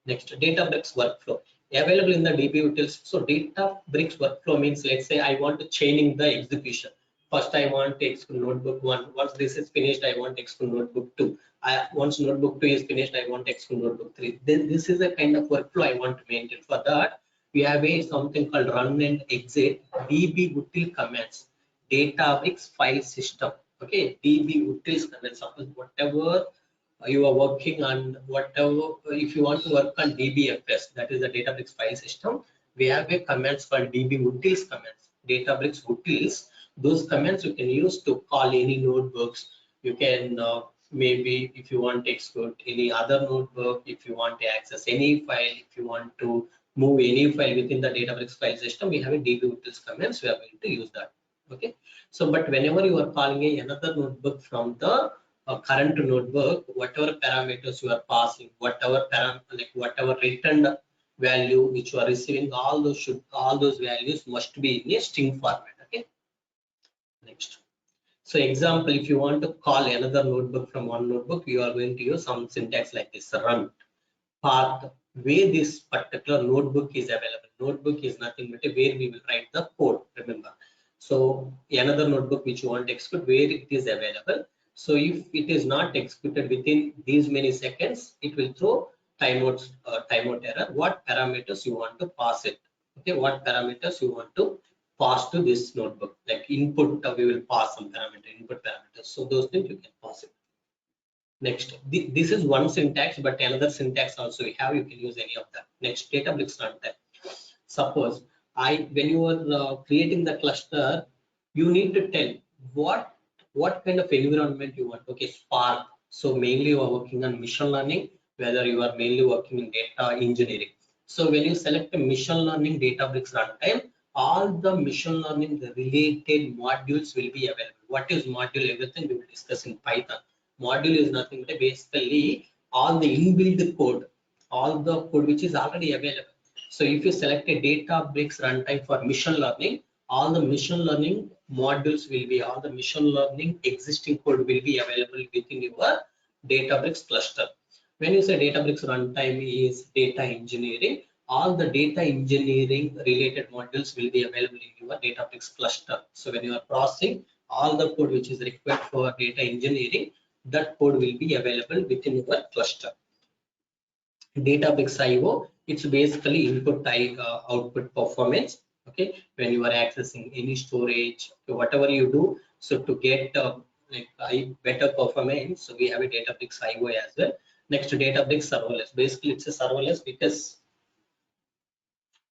[SPEAKER 2] Next, Databricks Workflow available in the DB utils. So Databricks Workflow means, let's say I want to chaining the execution. First, I want to execute notebook 1. Once this is finished, I want to execute notebook 2. Once notebook 2 is finished, I want to execute notebook 3. Then this is a kind of workflow I want to maintain. For that, we have a something called run and exit DB util commands. Databricks file system. Okay, DB utils commands. Suppose whatever you are working on, whatever, if you want to work on DBFS, that is the Databricks file system, we have a commands called DB utils commands, Databricks utils. Those commands you can use to call any notebooks. You can maybe if you want to execute any other notebook, if you want to access any file, if you want to move any file within the Databricks file system, we have a DB utils commands. We are going to use that. Okay. So, but whenever you are calling another notebook from the current notebook, whatever parameters you are passing, whatever whatever returned value which you are receiving, all those values must be in a string format. Okay. Next. So example, if you want to call another notebook from one notebook, you are going to use some syntax like this: run path where this particular notebook is available. Notebook is nothing but where we will write the code. Remember. So another notebook which you want to execute, where it is available. So if it is not executed within these many seconds, it will throw timeout error. What parameters you want to pass it? Okay, what parameters you want to pass to this notebook? Like input, we will pass some input parameters. So those things you can pass it. Next, this is one syntax, but another syntax also we have. You can use any of that. Next, Databricks runtime. Suppose when you are creating the cluster, you need to tell what kind of environment you want. Okay, Spark. So mainly you are working on machine learning, whether you are mainly working in data engineering. So when you select a machine learning Databricks runtime, all the machine learning related modules will be available. What is module? Everything we will discuss in Python. Module is nothing but basically all the inbuilt code, all the code which is already available. So if you select a Databricks runtime for machine learning, all the machine learning modules will be, all the machine learning existing code will be available within your Databricks cluster. When you say Databricks runtime is data engineering, all the data engineering related modules will be available in your Databricks cluster. So when you are processing all the code which is required for data engineering, that code will be available within your cluster. Databricks IO, it's basically input output performance. Okay, when you are accessing any storage, whatever you do, so to get better performance, so we have a Databricks IO as well. Next, Databricks serverless. Basically, it's a serverless because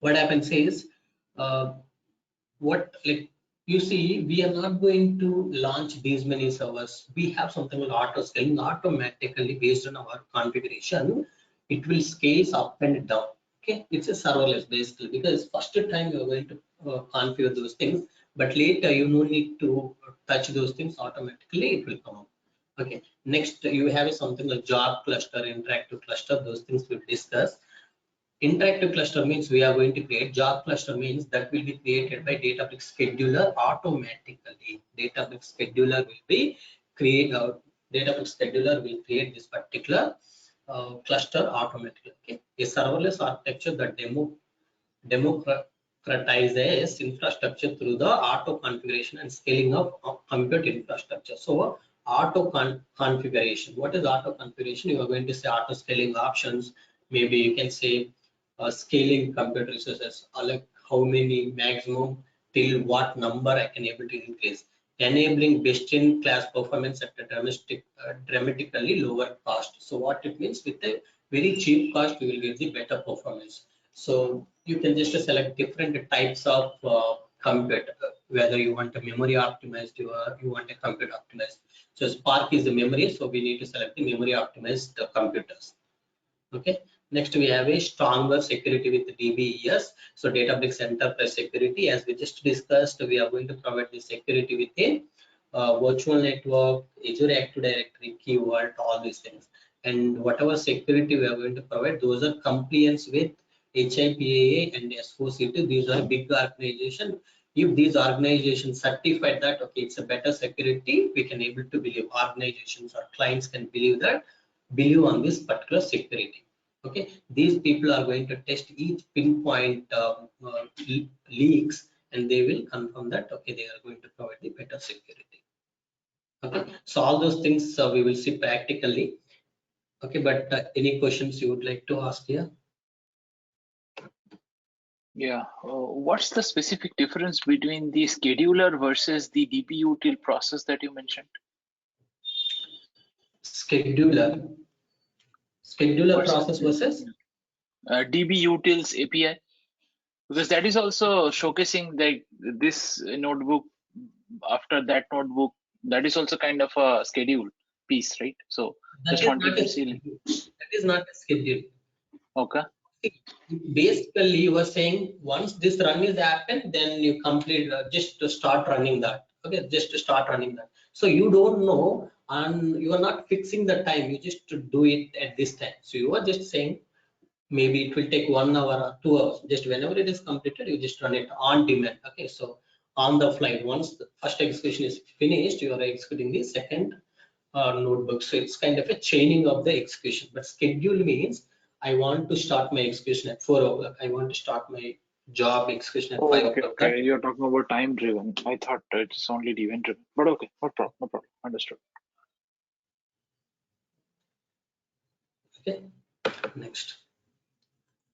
[SPEAKER 2] what happens is, what like you see, we are not going to launch these many servers. We have something like auto scaling. Automatically based on our configuration, it will scale up and down. Okay, it's a serverless basically, because first time you are going to configure those things, but later you no need to touch those things. Automatically it will come up. Okay, next you have something like job cluster, interactive cluster. Those things we'll discuss. Interactive cluster means we are going to create. Job cluster means that will be created by Databricks scheduler automatically. Databricks scheduler will be Databricks scheduler will create this particular cluster automatically. Okay, a serverless architecture that democratizes infrastructure through the auto configuration and scaling of compute infrastructure. So auto configuration. What is auto configuration? You are going to say auto scaling options. Maybe you can say scaling compute resources, like how many maximum till what number I can able to increase, enabling best in class performance at a dramatically lower cost. So what it means, with a very cheap cost you will get the better performance. So you can just select different types of compute, whether you want a memory optimized or you want a compute optimized. So Spark is the memory, so we need to select the memory optimized computers. Okay, next we have a stronger security with DBES. So Databricks Enterprise Security, as we just discussed, we are going to provide the security within virtual network, Azure Active Directory, Key Vault, all these things. And whatever security we are going to provide, those are compliance with HIPAA and SOC2. These are big organizations. If these organizations certify that, okay, it's a better security, we can able to believe, organizations or clients can believe on this particular security. Okay, these people are going to test each pinpoint leaks, and they will confirm that okay, they are going to provide the better security. Okay, so all those things we will see practically. Okay, but any questions you would like to ask here?
[SPEAKER 4] Yeah, what's the specific difference between the scheduler versus the dbutil process that you mentioned?
[SPEAKER 2] Scheduler process versus
[SPEAKER 4] dbutils API, because that is also showcasing that this notebook, after that notebook, that is also kind of a schedule piece, right? So just wanted to see.
[SPEAKER 2] That is not a schedule.
[SPEAKER 4] Okay.
[SPEAKER 2] Basically, you were saying once this run is happened, then you complete just to start running that. Okay, just to start running that. So you don't know, and you are not fixing the time. You just to do it at this time. So you are just saying maybe it will take 1 hour or 2 hours. Just whenever it is completed, you just run it on demand. Okay, so on the fly. Once the first execution is finished, you are executing the second notebook. So it's kind of a chaining of the execution. But schedule means I want to start my execution at 4 o'clock. I want to start my job execution at 5 o'clock.
[SPEAKER 4] Okay, you're talking about time driven. I thought it's only event driven, but okay, no problem, understood.
[SPEAKER 2] Okay, next.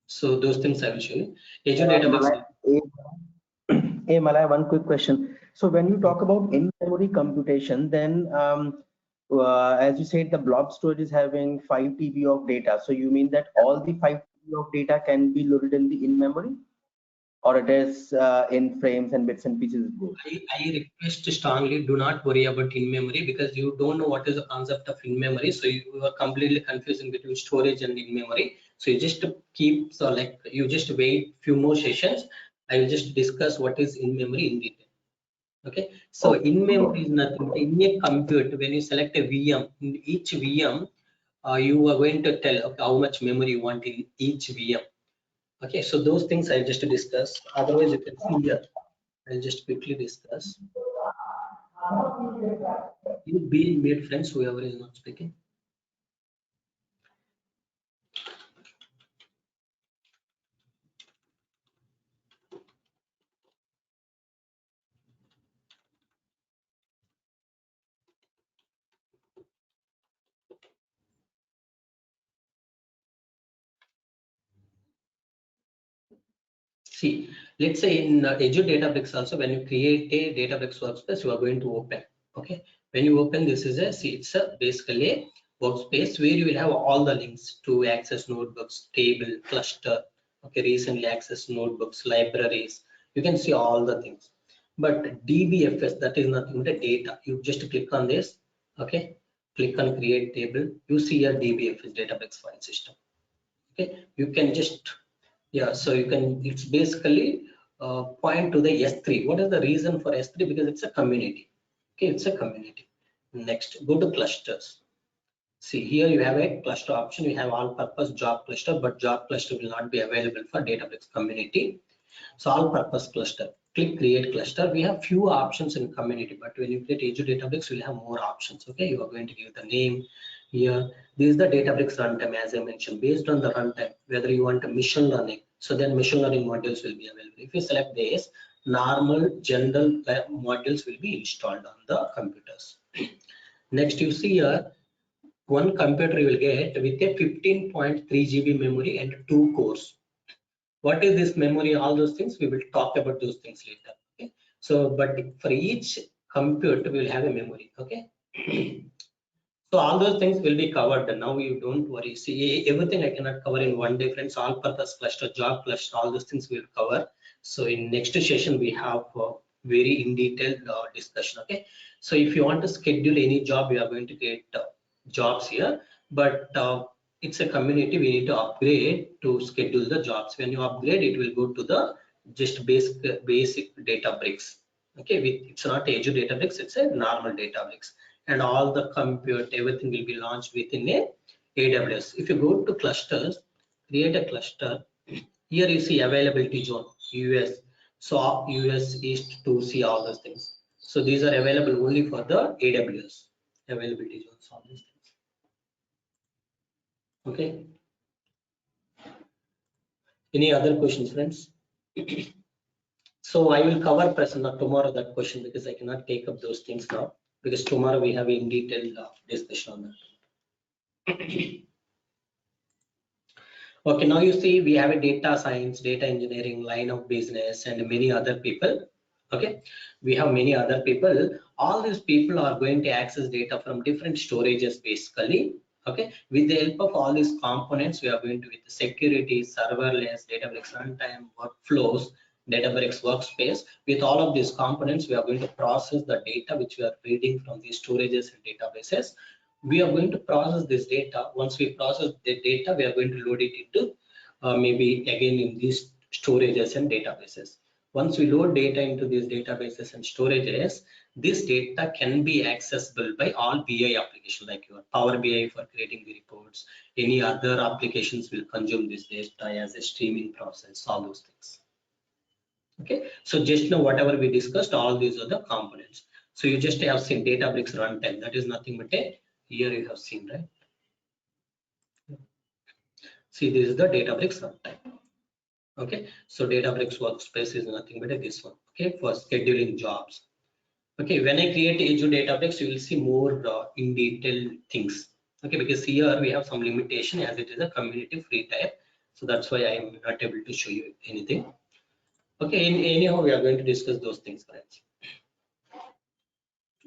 [SPEAKER 2] So those things I will show you. Azure Database.
[SPEAKER 7] Hey, Malay, one quick question. So when you talk about in-memory computation, then as you said, the blob storage is having 5 TB of data. So you mean that all the 5 TB of data can be loaded in the in-memory, or it is in frames and bits and pieces?
[SPEAKER 2] I request strongly, do not worry about in-memory, because you don't know what is the concept of in-memory. So you are completely confusing between storage and in-memory. So you just keep, so like you just wait few more sessions. I will just discuss what is in memory in detail. Okay, so in memory is nothing. In a compute, when you select a VM, in each VM, you are going to tell how much memory you want in each VM. Okay, so those things I'll just discuss. Otherwise, you can see here. I'll just quickly discuss. You be made friends, whoever is not speaking. See, let's say in Azure Databricks also, when you create a Databricks Workspace, you are going to open. Okay, when you open this is a, see, it's a basically a workspace where you will have all the links to access notebooks, table, cluster. Okay, recently accessed notebooks, libraries. You can see all the things. But DBFS, that is nothing but data. You just click on this. Okay, click on create table. You see your DBFS, Databricks file system. Okay, you can just, yeah, so you can, it's basically point to the S3. What is the reason for S3? Because it's a community. Okay, it's a community. Next, go to clusters. See, here you have a cluster option. You have all purpose job cluster, but job cluster will not be available for Databricks community. So all purpose cluster, click create cluster. We have few options in community, but when you create Azure Databricks, we'll have more options. Okay, you are going to give the name here. This is the Databricks runtime, as I mentioned, based on the runtime, whether you want a machine learning. So then machine learning modules will be available. If you select this, normal general modules will be installed on the computers. Next, you see here, one computer you will get with a 15.3 GB memory and 2 cores. What is this memory? All those things we will talk about those things later. Okay, so but for each compute we will have a memory. Okay, so all those things will be covered. Now you don't worry. See, everything I cannot cover in one day, friends. All purpose cluster, job cluster, all those things we will cover. So in next session we have very in detail discussion. Okay, so if you want to schedule any job, we are going to get jobs here, but it's a community. We need to upgrade to schedule the jobs. When you upgrade, it will go to the just basic Databricks. Okay, it's not Azure Databricks, it's a normal Databricks, and all the compute, everything will be launched within a AWS. If you go to clusters, create a cluster. Here you see availability zone, US. So US East to see all those things. So these are available only for the AWS availability zones, all these things. Okay. Any other questions, friends? So I will cover tomorrow that question, because I cannot take up those things now, because tomorrow we have a in detail discussion on that. Okay, now you see we have a data science, data engineering line of business, and many other people. Okay, we have many other people. All these people are going to access data from different storages basically. Okay, with the help of all these components, we are going to, with the security, serverless, Databricks runtime, workflows, Databricks Workspace. With all of these components, we are going to process the data which we are reading from these storages and databases. We are going to process this data. Once we process the data, we are going to load it into maybe again in these storages and databases. Once we load data into these databases and storages, this data can be accessible by all BI applications, like your Power BI for creating the reports. Any other applications will consume this data as a streaming process, all those things. Okay, so just now whatever we discussed, all these are the components. So you just have seen Databricks runtime, that is nothing but a, here you have seen, right? See, this is the Databricks runtime. Okay, so Databricks Workspace is nothing but this one. Okay, for scheduling jobs. Okay, when I create Azure Databricks, you will see more in detail things. Okay, because here we have some limitation as it is a community free type, so that's why I am not able to show you anything. Okay, anyhow we are going to discuss those things, friends.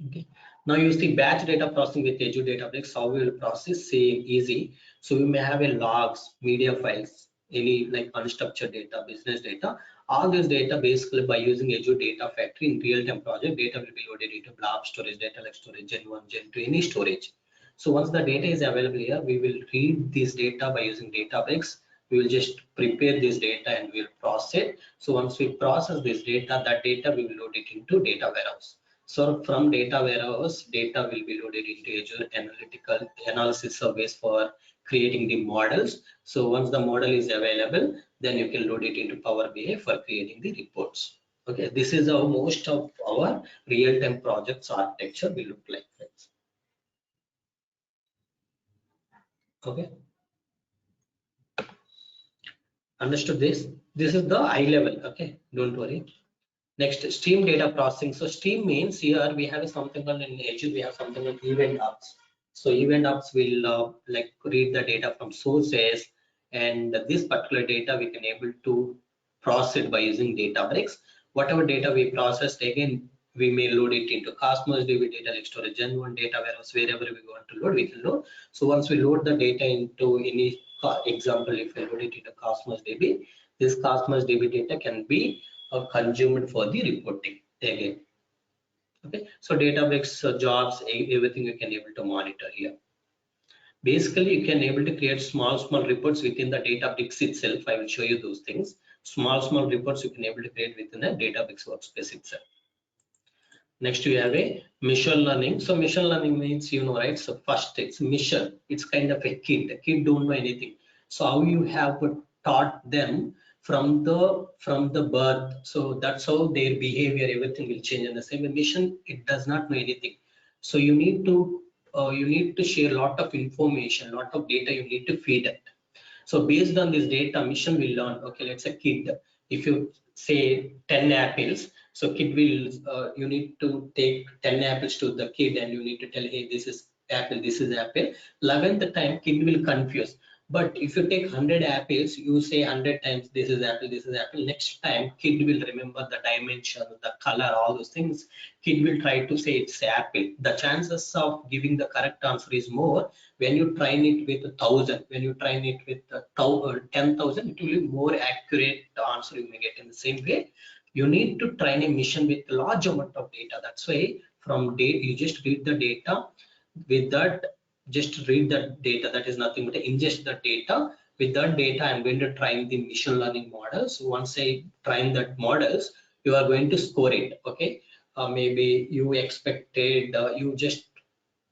[SPEAKER 2] Okay, now you see batch data processing with Azure Databricks. How we will process? Same, easy. So we may have a logs, media files, any like unstructured data, business data. All this data basically by using Azure Data Factory in real-time project, data will be loaded into blob storage, data like storage, Gen 1, Gen 2, any storage. So once the data is available here, we will read this data by using Databricks. we will just prepare this data and we'll process it. So once we process this data, that data we will load it into data warehouse. So from data warehouse, data will be loaded into Azure Analytical Analysis Service for creating the models. So once the model is available, then you can load it into Power BI for creating the reports. Okay, this is how most of our real-time projects architecture will look like, friends. Okay, understood this? This is the high level. Okay, don't worry. Next, stream data processing. So stream means here we have something called in Azure, we have something called event hubs. So event hubs will like read the data from sources, and this particular data we can able to process it by using Databricks. Whatever data we processed, again we may load it into Cosmos DB, data lake storage, Gen 1 data warehouse, wherever we want to load, we can load. So once we load the data into any example, if we load it into Cosmos DB, this Cosmos DB data can be consumed for the reporting again. Okay, so Databricks jobs, everything you can able to monitor here. Basically, you can able to create small reports within the Databricks itself. I will show you those things. Small reports you can able to create within the Databricks Workspace itself. Next, we have a machine learning. So machine learning means, you know, right? So first it's mission. It's kind of a kid. The kid don't know anything. So how you have taught them from the birth. So that's how their behavior, everything will change. And the same mission, it does not know anything. So you need to share a lot of information, lot of data you need to feed it. So based on this data, mission will learn. Okay, let's say kid, if you say 10 apples, so kid will you need to take 10 apples to the kid and you need to tell, hey, this is apple, this is apple. 11th time kid will confuse. But if you take 100 apples, you say 100 times this is apple, this is apple. Next time kid will remember the dimension, the color, all those things. Kid will try to say it's apple. The chances of giving the correct answer is more when you train it with 1,000. When you train it with 10,000, it will be more accurate answer you may get. In the same way, you need to train a mission with a large amount of data. That's why from data, you just read the data. With that, just read the data. That is nothing but ingest the data. With that data, I'm going to train the machine learning models. Once I train that models, you are going to score it. Okay, maybe you expected you just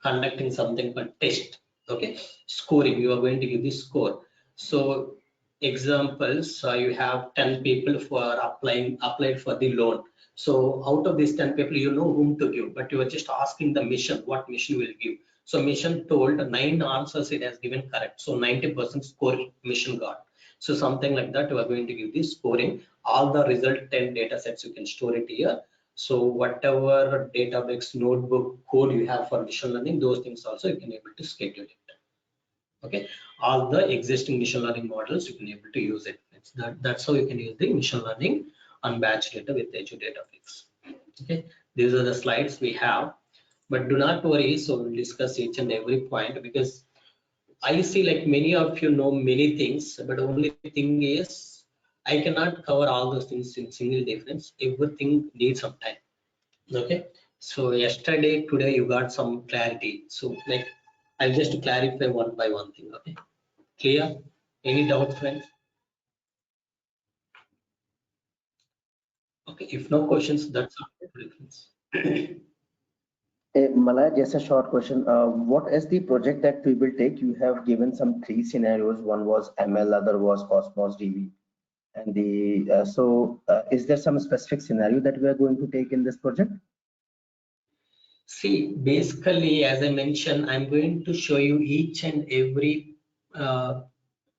[SPEAKER 2] conducting something called test. Okay, scoring, you are going to give the score. So examples, you have 10 people for applied for the loan. So out of these 10 people, you know whom to give, but you are just asking the mission, what mission will give. So mission told 9 answers it has given correct. So 90% score mission got. So something like that, you are going to give the scoring. All the result 10 data sets, you can store it here. So whatever Databricks notebook code you have for machine learning, those things also you can able to schedule it. Okay, all the existing machine learning models you can able to use it. That's how you can use the machine learning on batch data with Azure Databricks. Okay, these are the slides we have, but do not worry. So we'll discuss each and every point, because I see like many of you know many things, but only thing is I cannot cover all those things in single difference. Everything needs some time. Okay, so yesterday, today you got some clarity. So like I'll just clarify one by one thing. Okay, clear? Any doubts, friends? Okay, if no questions, that's all, friends.
[SPEAKER 7] Malaya, just a short question. What is the project that we will take? You have given some 3 scenarios. One was ML, other was Cosmos DB. And is there some specific scenario that we are going to take in this project?
[SPEAKER 2] See, basically, as I mentioned, I'm going to show you each and every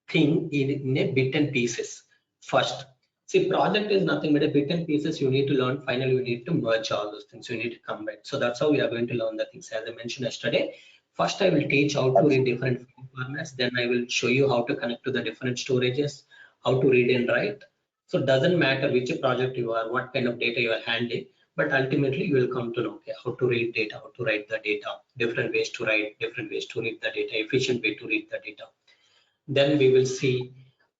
[SPEAKER 2] thing in a bit and pieces. First, see, project is nothing but a bit and pieces you need to learn. Finally, you need to merge all those things. You need to combine. So that's how we are going to learn the things. As I mentioned yesterday, first I will teach how to read different formats. Then I will show you how to connect to the different storages, how to read and write. So it doesn't matter which project you are, what kind of data you are handling, but ultimately you will come to know, okay, how to read data, how to write the data, different ways to write, different ways to read the data, efficient way to read the data. Then we will see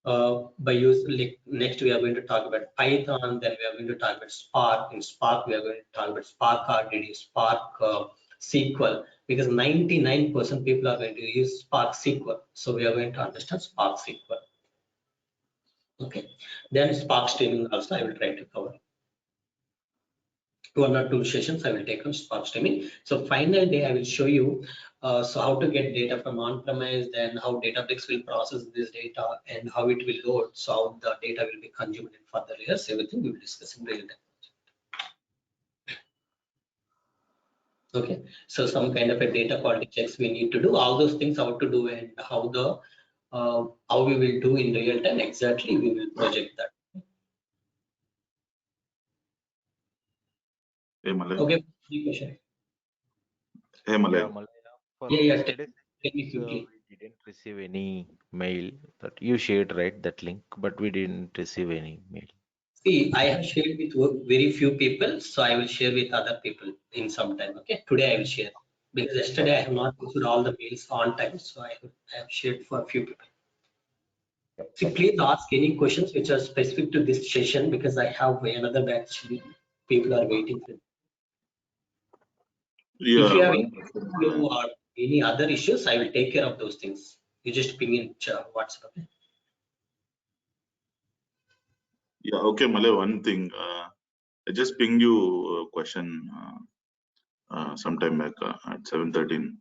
[SPEAKER 2] by use, like next we are going to talk about Python, then we are going to talk about Spark. In Spark we are going to talk about Spark RDD, Spark SQL, because 99% people are going to use Spark SQL. So we are going to understand Spark SQL. Okay, then Spark streaming also I will try to cover. 1 or 2 sessions I will take on Spark streaming. So final day I will show you so how to get data from on-premise, then how Databricks will process this data and how it will load, so how the data will be consumed in further layers. Everything we will discuss in real time. Okay, so some kind of a data quality checks we need to do, all those things how to do, and how the how we will do in real time exactly we will project that.
[SPEAKER 8] Hey Malay.
[SPEAKER 2] Okay, question.
[SPEAKER 8] Hey Malay.
[SPEAKER 9] Yeah, Malaya, for
[SPEAKER 2] Yeah,
[SPEAKER 9] yesterday's
[SPEAKER 2] tell me quickly.
[SPEAKER 9] we didn't receive any mail that you shared, right? That link, but we didn't receive any mail.
[SPEAKER 2] See, I have shared with very few people, so I will share with other people in some time. Okay, today I will share because yesterday I have not received all the mails on time, so I have shared for a few people. See, please ask any questions which are specific to this session because I have another batch people are waiting for.
[SPEAKER 8] Yeah,
[SPEAKER 2] If you have any question or any other issues, I will take care of those things. You just ping in WhatsApp. Okay?
[SPEAKER 8] yeah, okay, Malay. One thing, I just pinged you a question sometime back at 7:13.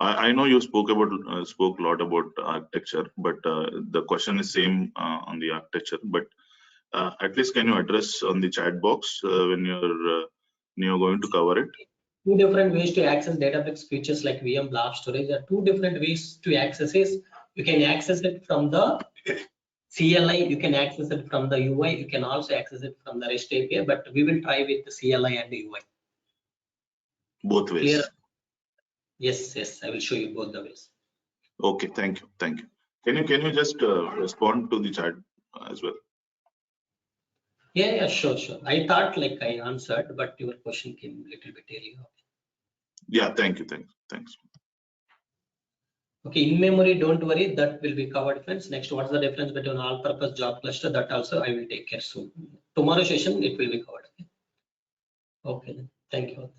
[SPEAKER 8] I know you spoke a lot about architecture, but the question is same on the architecture. But at least can you address on the chat box when you're going to cover it?
[SPEAKER 2] Two different ways to access Databricks features like VM blob storage. There are two different ways to access it. You can access it from the CLI, you can access it from the UI, you can also access it from the REST API, but we will try with the CLI and the UI.
[SPEAKER 8] Both ways.
[SPEAKER 2] Clear? Yes, yes, I will show you both the ways.
[SPEAKER 8] Okay, thank you, thank you. Can you just respond to the chat as well?
[SPEAKER 2] Yeah, yeah, sure. I thought like I answered, but your question came a little bit earlier.
[SPEAKER 8] Yeah, thanks.
[SPEAKER 2] Okay, in memory, don't worry, that will be covered, friends. Next, what's the difference between all-purpose job cluster? That also I will take care soon. Tomorrow session, it will be covered. Okay, then. Thank you.